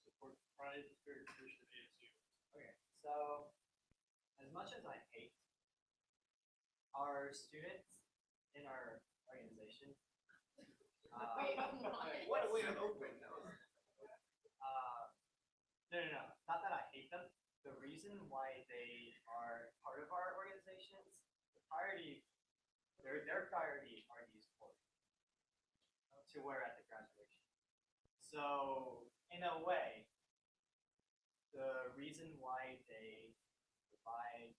Speaker 4: support the pride and spirit tradition of ASU?
Speaker 6: Okay, so as much as I hate our students in our organization,
Speaker 2: What a way to open those.
Speaker 6: no. Not that I hate them. The reason why they are part of our organizations, their priority are these four to wear at the graduation. So in a way, the reason why they provide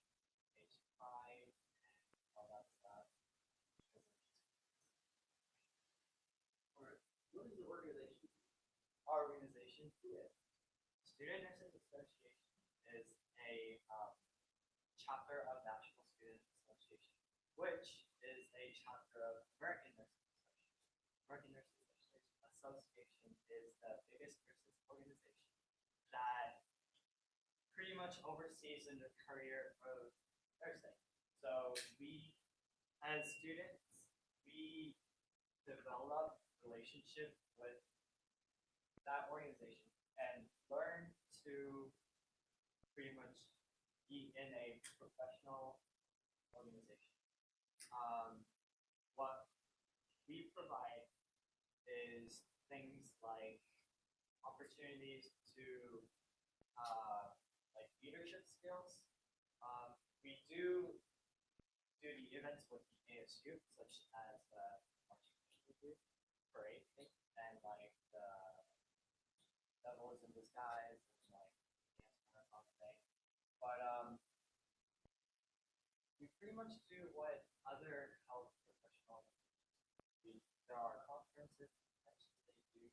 Speaker 6: H5 and all that stuff because of these.
Speaker 1: What is the organization?
Speaker 6: Our organization, Student Nurses Association, is a chapter of National Student Association, which is a chapter of American Nurses Association. American Nurses Association is the biggest nurses organization that pretty much oversees in the career of nursing. So we, as students, we develop relationship with that organization and learn to pretty much be in a professional organization. What we provide is things like opportunities to like leadership skills. We do the events with the ASU, such as marching group, parade, and like the Devils in Disguise, and like dance marathon thing. But we pretty much do what other health professionals do. There are conferences that they do.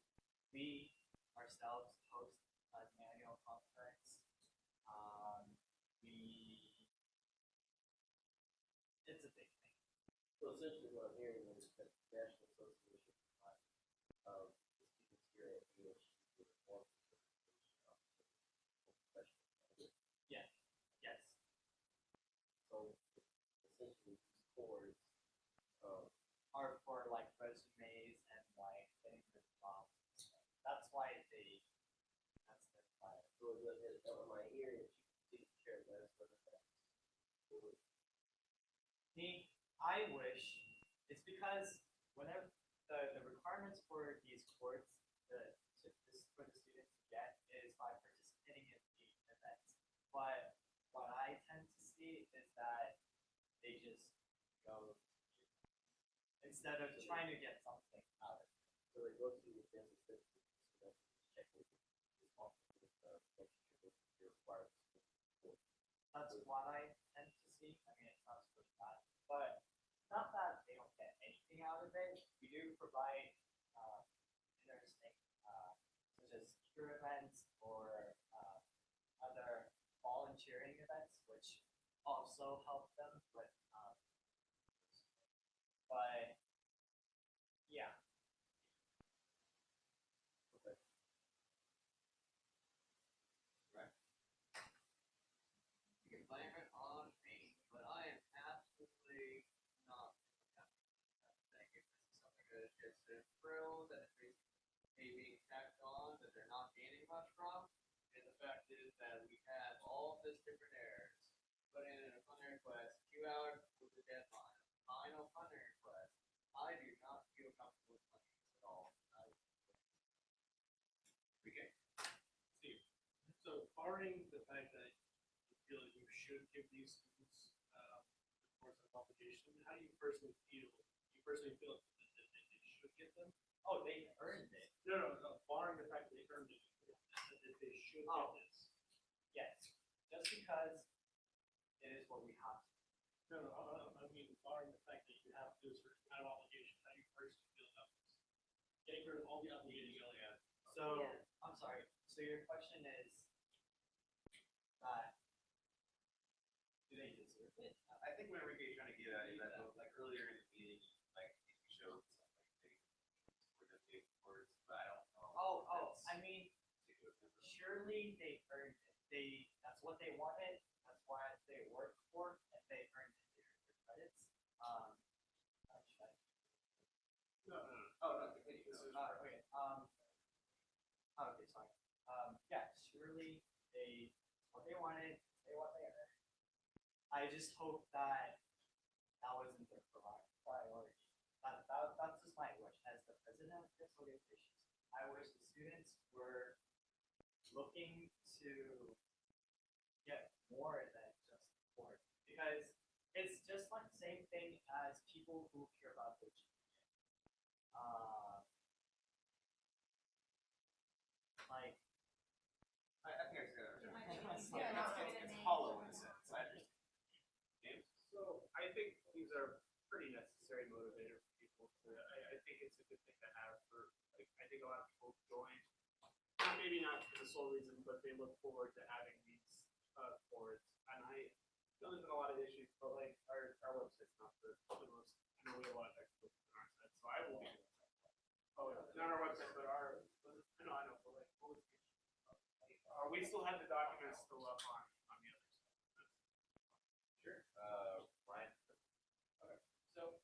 Speaker 6: We ourselves host an annual conference. It's a big thing.
Speaker 1: So essentially what I'm hearing is that the National Association of the students here at USGD
Speaker 6: boards are for like resumes and like getting the jobs. That's why they. That's their fire.
Speaker 2: So my ear, you can share this with us.
Speaker 6: Me, I wish it's because whenever the requirements for these courts for the students to get is by participating in the events. But what I tend to see is that they just go instead of trying to get something out of it.
Speaker 2: So they go to the campus so that check with your requirements.
Speaker 6: That's what I tend to see. I mean, it sounds pretty bad, but it's not that they don't get anything out of it. We do provide interesting, such as secure events or other volunteering events, which also help them. But yeah,
Speaker 2: Okay.
Speaker 1: Right. You can blame it on me, but I am absolutely not thinking this is something that is just a thrill that is being tacked on that they're not gaining much from. And the fact is that we have all this different errors. Put in a funding request, 2 hours before the deadline, final funding request. I do not feel comfortable with funding this at all.
Speaker 4: Okay. Steve, so barring the fact that you feel like you should give these students the course of obligation, how do you personally feel? Do you personally feel that they should get them?
Speaker 6: oh, they earned it.
Speaker 4: No. Barring the fact that they earned it, that they should
Speaker 6: Oh.
Speaker 4: get this.
Speaker 6: Yes, just because it is what we have to.
Speaker 4: No. I mean, barring the fact that you have to do a certain kind of obligation, how do you personally feel about this? Getting rid of all the obligations.
Speaker 6: So
Speaker 5: Yeah.
Speaker 6: I'm sorry. So your question is that do they deserve it?
Speaker 2: I think what Enrique is trying to get at is that like earlier in the meeting, like you showed something for the big words, but I don't know.
Speaker 6: Oh, I mean, surely they earned it. That's what they wanted. That's why they worked for, and they earned it. Their credits. How should I?
Speaker 2: No. Oh no, continue.
Speaker 6: Okay. Okay, sorry. Yeah, surely what they wanted, what they earned. I just hope that that wasn't their priority. That's just my wish. As the president of this organization, I wish the students were looking to get more than just support. Because it's just like the same thing as people who care about their GPA. Like
Speaker 2: I think I said it.
Speaker 3: Yeah,
Speaker 2: It's hollow in a sense. I understand. James?
Speaker 7: So I think these are pretty necessary motivator for people. I think it's a good thing to have for, like, I think a lot of people join, maybe not for the sole reason, but they look forward to having these boards. And I know there's been a lot of issues, but like our website's not the most, I know we have a lot of textbooks on our site, so I will. Oh, not our website, but our, I know, but like, what was the issue? We still have the documents still up on the other side.
Speaker 2: Sure. Ryan?
Speaker 1: So,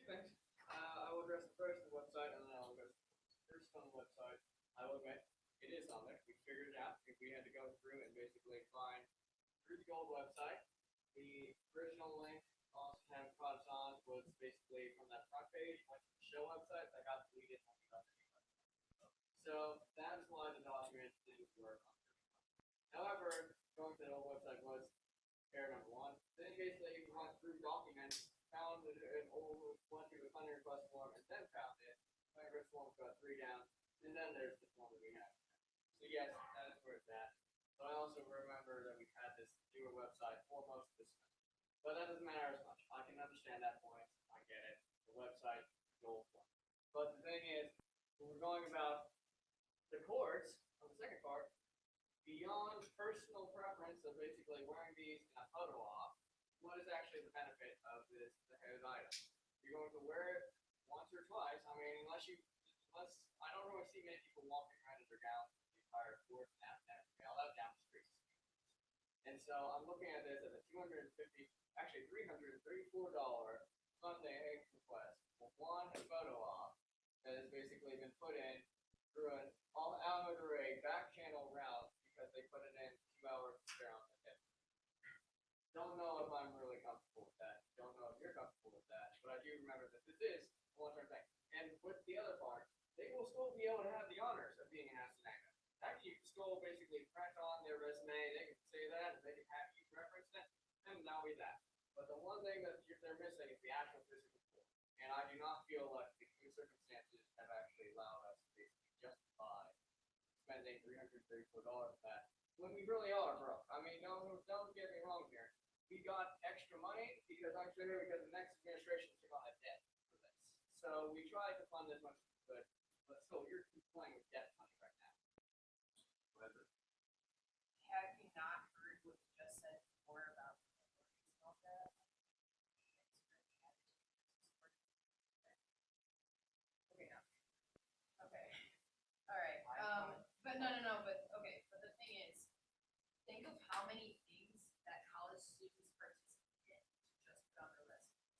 Speaker 1: 2 things. I will address the first on the website, and then I'll address the first on the website. I will admit, it is on there. We figured it out. If we had to go through and basically find through the old website, the original link Austin had brought us on was basically from that front page, went to the show website, that got deleted when we got the new website. So that is why the document didn't work on there. However, going to the old website was error number 1. Then basically went through documents, found an old, went through the funding request form, and then found it. Funding request form got 3 down, and then there's the form that we have. So yes, that is where it's at. But I also remember that we had this newer website for most of this semester. But that doesn't matter as much. I can understand that point. I get it. The website, the old one. But the thing is, when we're going about the course, on the second part, beyond personal preference of basically wearing these in a photo op, what is actually the benefit of this item? You're going to wear it once or twice. I mean, unless I don't really see many people walking around in their gowns the entire course down the street. And so I'm looking at this as a $250, actually $334 funding request for one photo op that has basically been put in through an under a back channel route because they put it in 2 hours there on the hip. Don't know if I'm really comfortable with that. Don't know if you're comfortable with that. But I do remember that this is a long-term thing. And with the other part, they will still be able to have the honors of being an astronaut. That you can still basically print on their resume. They can say that, and they can have you reference it, and that'll be that. But the one thing that they're missing is the actual physical form. And I do not feel like the circumstances have actually allowed us to basically justify spending $334 for that when we really are broke. I mean, don't get me wrong here. We got extra money because the next administration took on a debt for this. So we tried to fund as much as we could, but still, you're playing with debt money right now.
Speaker 3: Have you not heard what you just said before about the debt? Okay, no. Okay. All right. But no, but okay. But the thing is, think of how many things that college students participate in to just put on their resumes.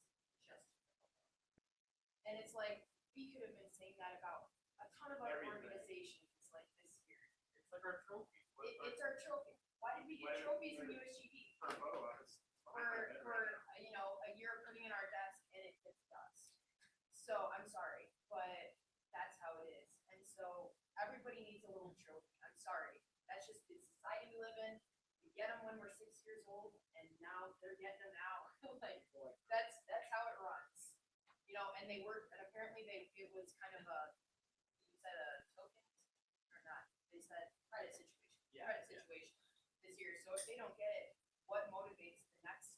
Speaker 3: And it's like, we could have been saying that about a ton of other
Speaker 7: Everything.
Speaker 3: organizations like this year.
Speaker 7: It's like our trophy.
Speaker 3: It's our trophy. Why did we get trophies in USGD?
Speaker 7: For a photo op, it's
Speaker 3: For a year of putting in our desk and it gets dust. So I'm sorry, but that's how it is. And so everybody needs a little trophy. I'm sorry. That's just the society we live in. We get them when we're 6 years old, and now they're getting them now. Like that's how it runs. And they were, and apparently it was kind of you said a token or not? They said credit situation this year. So if they don't get it, what motivates the next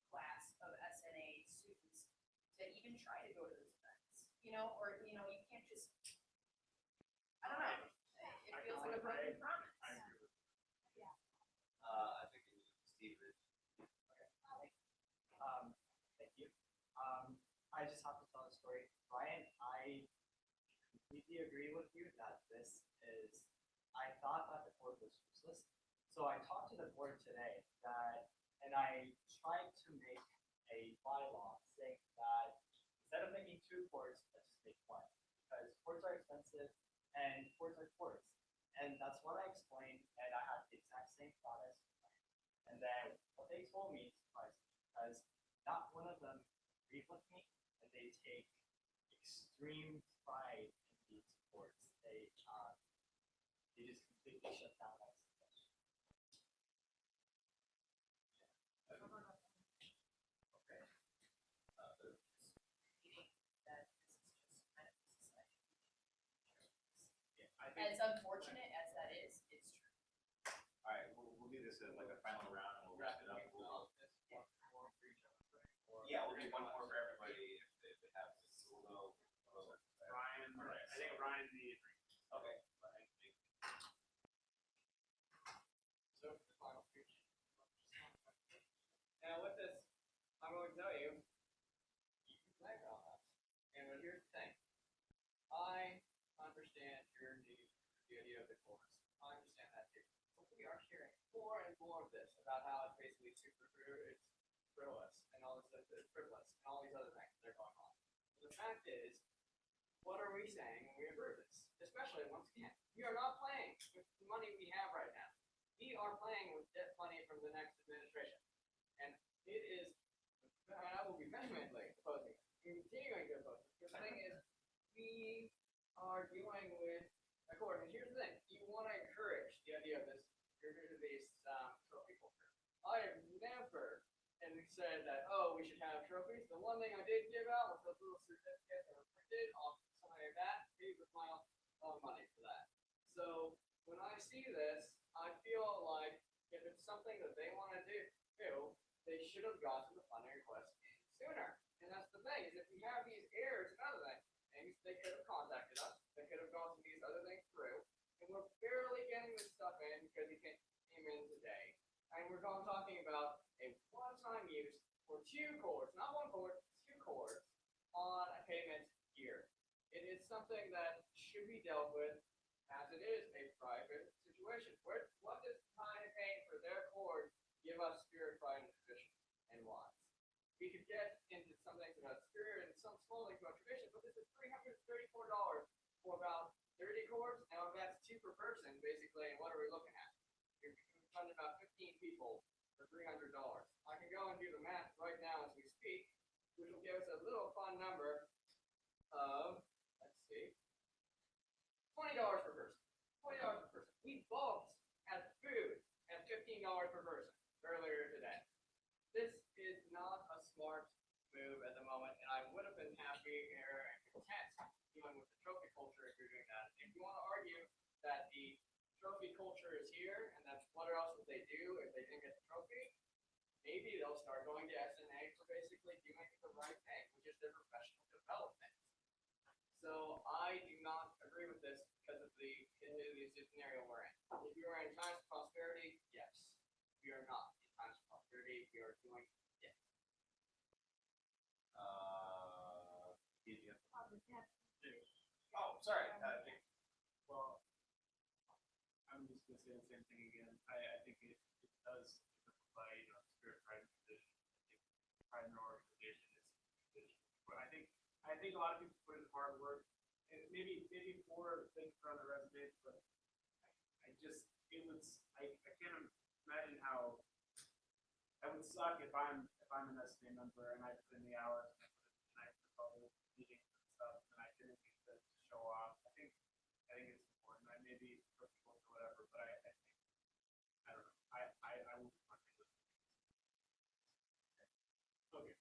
Speaker 3: class of SNA students to even try to go to those events? Or you can't just, I don't know. It feels like a broken promise.
Speaker 7: I agree with you.
Speaker 2: I think it was Steven.
Speaker 6: Thank you. I just have to tell a story. Ryan, I completely agree with you that I thought that the board was useless. So I talked to the board today and I tried to make a bylaw saying that instead of making 2 courts, let's just make 1. Because courts are expensive and courts are courts. And that's what I explained, and I had the exact same thought as Ryan. And then what they told me surprised me because not one of them agreed with me, and they take extreme pride in these sports. They just completely shut down my suggestion.
Speaker 2: Okay.
Speaker 3: That this is just kind of society.
Speaker 7: Yeah, I think
Speaker 3: As unfortunate as that is, it's true.
Speaker 2: All right, we'll do this as like a final round, and we'll wrap it up. Yeah, we'll do one more for everybody if they have this. We'll go.
Speaker 7: Ryan,
Speaker 2: All right,
Speaker 7: I think Ryan the
Speaker 2: Okay.
Speaker 1: So for the final speech. Now with this, I'm going to tell you, you can blame it on us. And here's the thing. I understand your need for the idea of the course. I understand that too. But we are hearing more and more of this about how it's basically it's frivolous and all this frivolous and all these other things that are going on. But the fact is, what are we saying when we approve this? Especially once again, we are not playing with the money we have right now. We are playing with debt money from the next administration. And it is, I will be vehemently opposing it. Continuing to oppose it. Because the thing is, we are dealing with a court. And here's the thing, you want to encourage the idea of this based trophy culture. I have never said that, we should have trophies. The one thing I did give out was those little certificates that were printed off something like that. Paid with my own money for that. So when I see this, I feel like if it's something that they want to do, they should have gotten the funding request sooner. And that's the thing, is if we have these errors and other things, they could have contacted us. They could have gone these other things through. And we're barely getting this stuff in because it came in today. And we're talking about a one-time use for 2 courts, not 1 court, 2 courts on a payment year. It is something that should be dealt with as it is a private situation. What does time paying for their court give us spirit, pride, and tradition, and why? We could get into some things about basically, what are we looking at? We funded about 15 people for $300. I can go and do the math right now as we speak, which will give us a little fun number of, let's see, $20 per person. $20 per person. We balked at food at $15 per person earlier today. This is not a smart move at the moment, and I would have been happy or content dealing with the trophy culture if you're doing that. If you want to argue that the trophy culture is here and that's what else would they do if they didn't get the trophy, maybe they'll start going to SNA for basically doing the right thing, which is their professional development. So I do not agree with this because of the scenario we're in. If you are in times of prosperity, yes. If you are not in times of prosperity, you are doing it.
Speaker 2: Oh, sorry.
Speaker 7: Well, I'm just gonna say the same thing again. I think it does exemplify, spirit, pride, and tradition. I think pride in our organization is tradition. But I think a lot of people put in hard work, and maybe more things on the resume, but I can't imagine how that would suck if I'm an SNA member and I put in the hours and I put all the meetings and stuff and I didn't get to show off. I think it's important. I may be personal or whatever, but I think I don't know. I will be fine with it.
Speaker 4: Okay.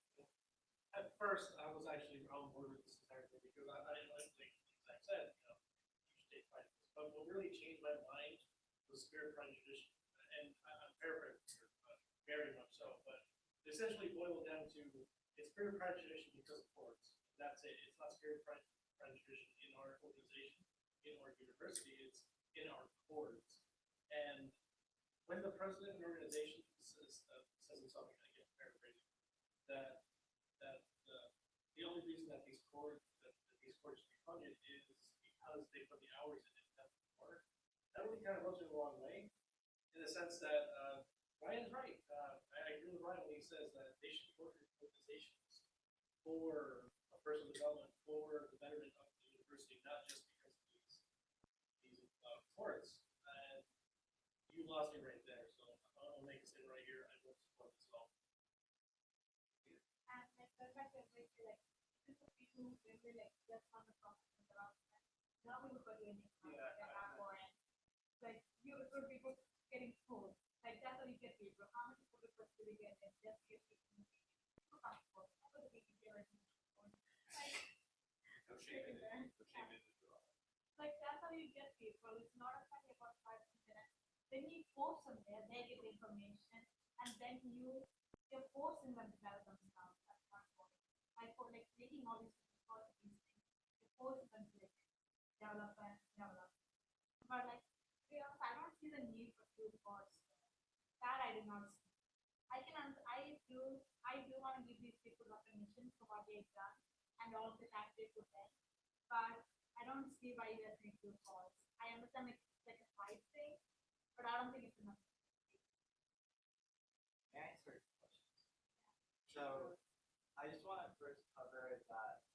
Speaker 4: At first, I was actually on board with this entire thing because I like as I said, you should take pride in this. But what really changed my mind was spirit, pride, and tradition. And I'm paraphrasing here, very much so. But it essentially boiled down to it's spirit, pride, and tradition because of sports. That's it. It's not spirit, pride, and tradition in our organization, in our university. It's in our boards. And when the president of an organization says something, I get paraphrasing, that the only reason that these courts should be funded is because they put the hours in it. That really kind of rubs me the wrong way, in the sense that Ryan's right. I agree with Ryan when he says that they should work in organizations for personal development, for the betterment of the university, not just because of these courts. And you lost me right there, so I'll make a statement right here. I will support this all.
Speaker 5: And like going back to like this is people who really like just on the process and around now we look at doing like you could people getting food. Like that's how you get people. How many food requests do we get and just get people passport? How do we get like
Speaker 2: No shame in it. No shame in it.
Speaker 5: like that's how you get people. It's not a funny about 5 minutes. Then you force them there, they get the information, and then you're forcing them to tell themselves at one point. Like for like making all these things, you're forcing them to like develop. But like I don't see the need for food courts. That I do not see. I do want to give these people recognition for what they've done and all of the time they put in. But I don't see why you guys need food courts. I understand it's like a side thing, but I don't think it's enough.
Speaker 8: May I answer questions? So I just want to first cover that.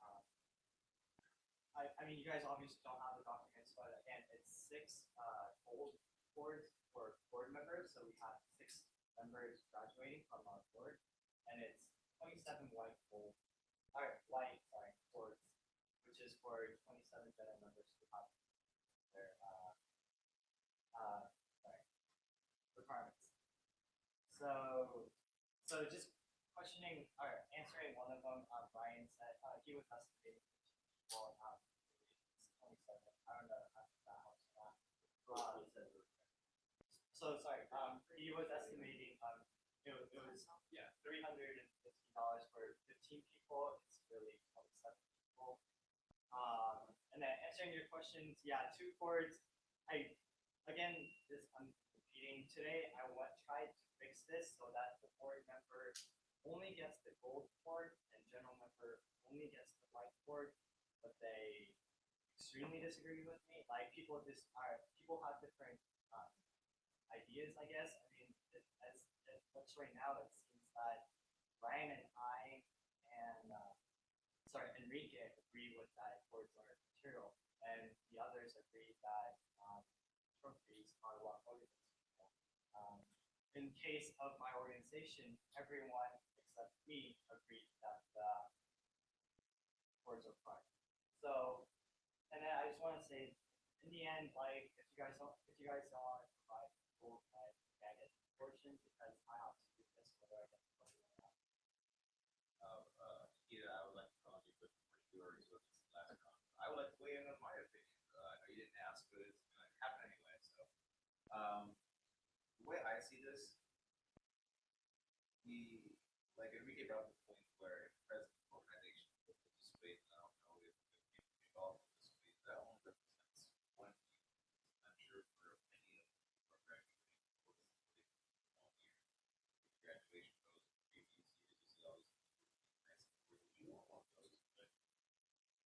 Speaker 8: I mean, you guys obviously don't have the documents, but again, it's 6 gold boards for board members. So we have 6 members graduating from our board, and it's 27 white boards, which is for 27 general members who have their requirements. So just questioning or answering one of them, Brian said he was estimating people 27. I don't know how that helps that. So sorry, he was estimating it was $350 for 15 people. It's really 27 people. And then answering your questions, yeah, 2 boards. I'm repeating today. I tried to fix this so that the board member only gets the gold board and general member only gets the white board, but they extremely disagree with me. Like people have different ideas, I guess. I mean, as looks right now, it seems that Ryan and I and Enrique agree with that boards are material, and the others agree that trophy In case of my organization, everyone except me agreed that the boards are fine. So, and then I just want to say, in the end, like if you guys don't want to provide full time guidance portion, because I have to do this whether I get the money or not.
Speaker 2: Yeah, I would like to call you, but you already spoke this last time. I would like to weigh in on my opinion. I know you didn't ask, but it's going to happen anyway. So, the way I see this, like Enrique brought up the point where president of organization participates. I don't know if people involved participate. That only represents one view. I'm sure for many of the graduating courses, graduation goes in previous years, you see all these you want one of those, but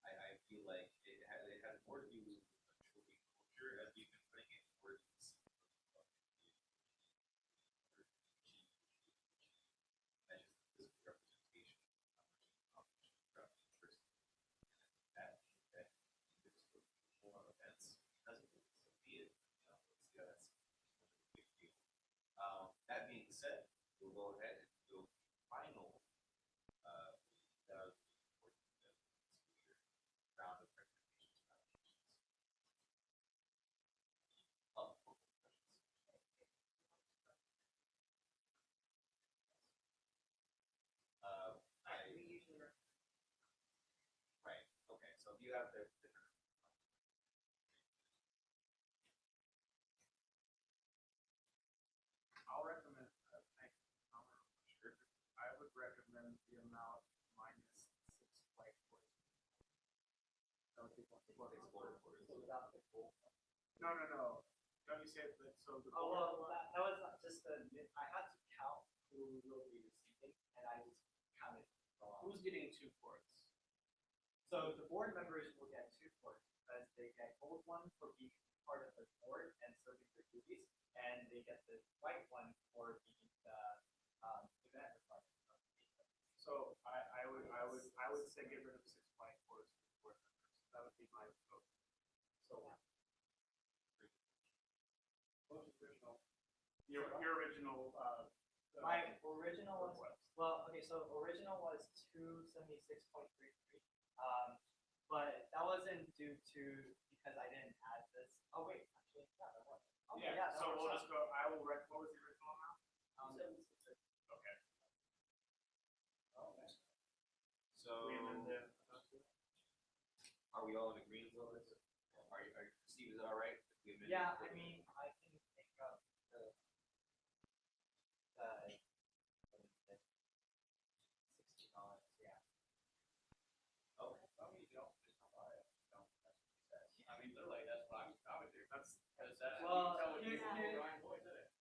Speaker 2: I feel like it has more to do with maturity culture as we've been putting it towards that is the physical representation of how much interest that there's more events because of it. So be it, let's see how that's a big deal. That being said, we'll go ahead and do final round of recommendations.
Speaker 8: We usually
Speaker 2: Right. Okay. So if you have the
Speaker 6: I'll recommend, sure. I would recommend the amount minus 6 whiteboards. That would be one.
Speaker 8: without the goal.
Speaker 6: No. Don't you say that, so the
Speaker 8: Oh,
Speaker 6: board,
Speaker 8: well, that was not just I had to count who will be receiving, and I just counted.
Speaker 7: Who's getting 2 ports?
Speaker 8: So the board members will get 2 ports because they get gold one for being part of the board and serving their duties, and they get the white one for being the event requirement.
Speaker 6: so I would say get rid of 6 whiteboards for board members. That would be my vote.
Speaker 8: So
Speaker 6: What was original? Your original,
Speaker 8: my original was, well, okay, so original was 276.33. But that wasn't due to because I didn't add this. Oh wait, actually, yeah, that was. Okay,
Speaker 6: yeah,
Speaker 8: that
Speaker 6: so
Speaker 8: works
Speaker 6: we'll
Speaker 8: out.
Speaker 6: just go, what was the original amount? Okay.
Speaker 2: so
Speaker 6: We amend the,
Speaker 2: are we all in agreement on this? Are Steve, is that all right? If we amend
Speaker 8: Yeah,
Speaker 2: it?
Speaker 8: I mean, I can think of the $60, yeah.
Speaker 2: Okay. I mean, you don't just buy it. Don't. That's what he says.
Speaker 1: I mean, literally, that's what I would do.
Speaker 6: that's,
Speaker 1: Because that's
Speaker 8: Well,
Speaker 1: telling
Speaker 8: here's-
Speaker 1: people
Speaker 8: here's-
Speaker 1: Ryan Boyd did it.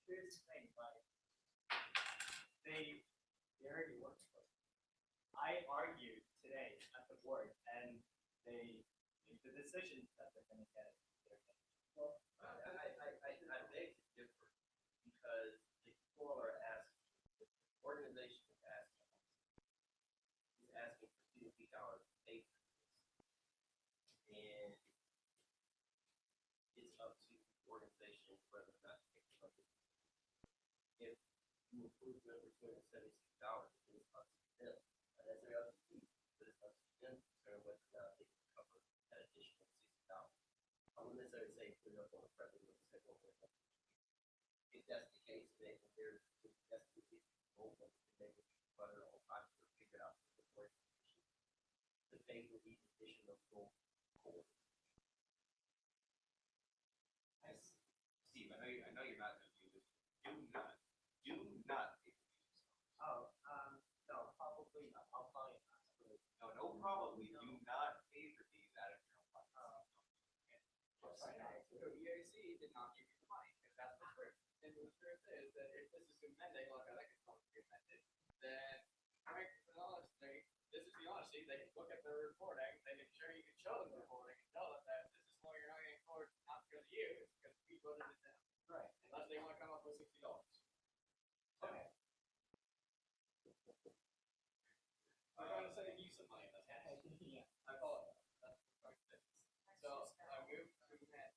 Speaker 8: Here's the thing, like, they already worked for it. I argued today at the board, and they made the decision that they're gonna get their thing.
Speaker 2: Well, I beg to differ because the people are asking, the organization is asking for $50 to pay for this. And it's up to the organization whether or not to take the money. If you approve number $276, then it's up to them. That's their other fee, but it's up to them to determine whether or not they can cover that additional $60. I wouldn't necessarily say put it up on the president or say go for it. If that's the case, then there's that's the goal, but they would run their own pocket to figure out the organization to pay for each additional goal. Steve, I know you're not going to do this. Do not pay for these.
Speaker 8: Oh, no, probably not. I'll probably not.
Speaker 2: No, probably do not pay for these out of your own pocket.
Speaker 1: So EAC did not give you the money, because that's the script. And the script is that if this is amended, like I can tell you amended, then I mean, honestly, this is the honesty, they can look at their reporting, they can show them the reporting and tell them that this is why you're not getting forward, not because of you, it's because we voted it down.
Speaker 8: Right.
Speaker 1: Unless they want to come up with $60.
Speaker 8: Okay.
Speaker 1: I'm going to say use some money, that's it.
Speaker 8: Yeah.
Speaker 1: I apologize. That's the correct thing. So I move to amend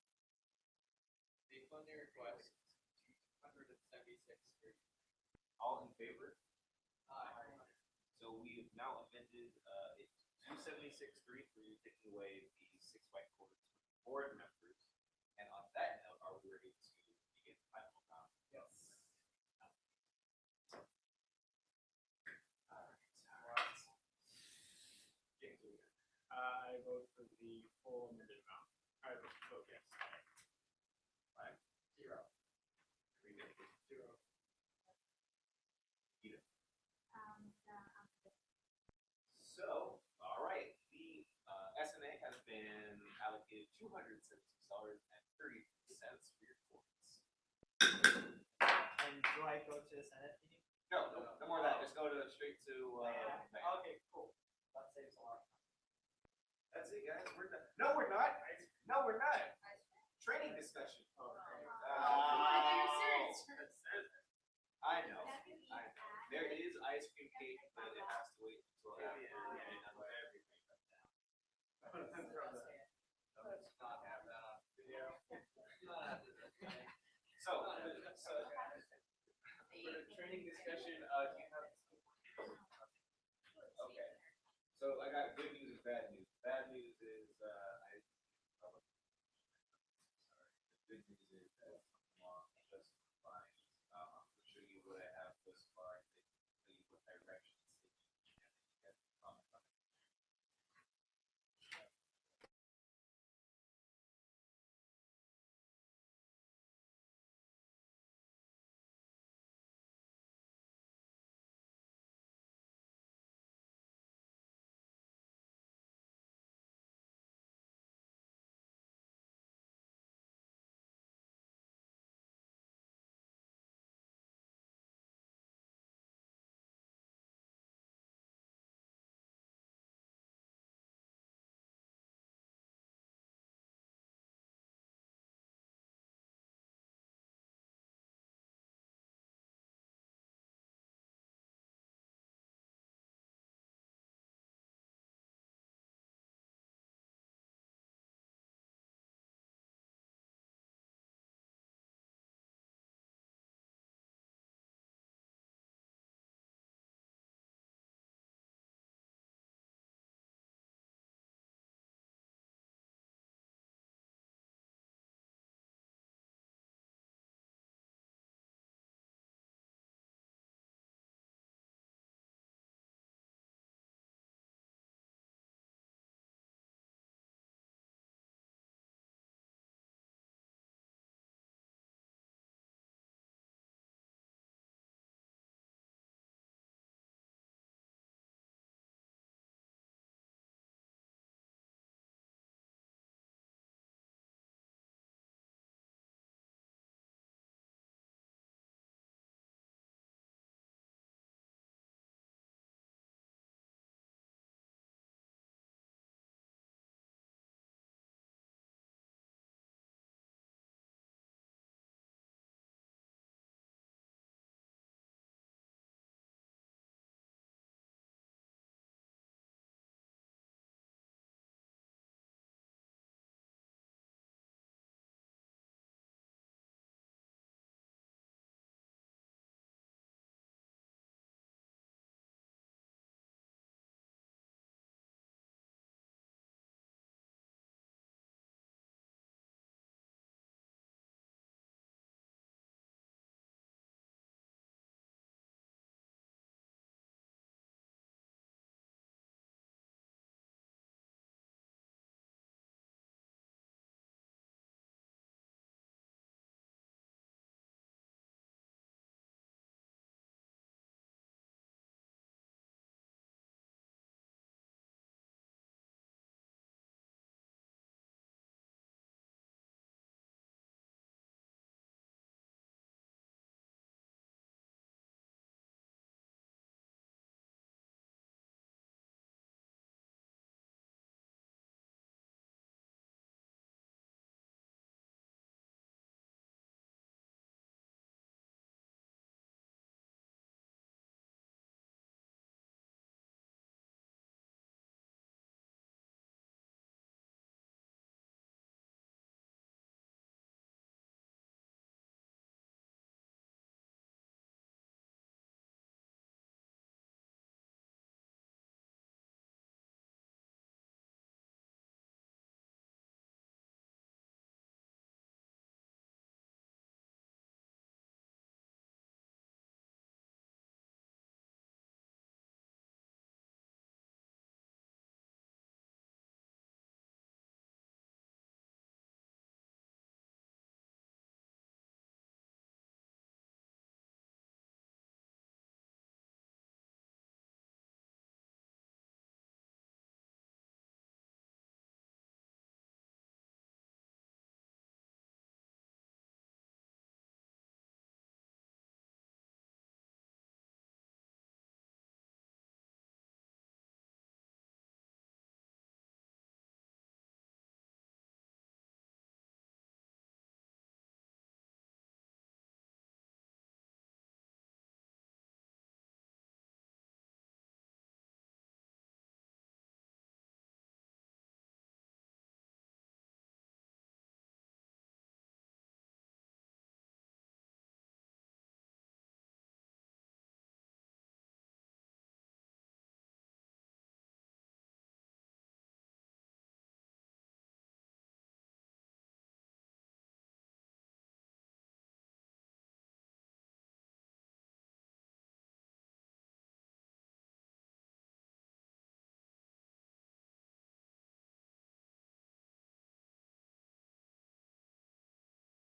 Speaker 1: the funding request to 276.
Speaker 2: All in favor?
Speaker 1: Aye.
Speaker 2: So we've now amended it to 276.3 for you taking away the 6 whiteboards for board members. And on that note, are we ready to begin the final round?
Speaker 6: Yes.
Speaker 7: I vote for the full amended amount. I vote yes.
Speaker 1: 0.
Speaker 7: Zero.
Speaker 2: So, all right, the SMA has been allocated $276.30 for your courts.
Speaker 8: And do I go to the Senate meeting?
Speaker 2: No more of that. Just go straight to.
Speaker 8: Okay, cool. That saves a lot of time.
Speaker 2: That's it, guys. We're done. No, we're not. No, we're not. Training discussion. I know. There is ice cream cake, but it has to wait until after everything comes down.
Speaker 1: Let's not have that on video.
Speaker 2: So for the training discussion, do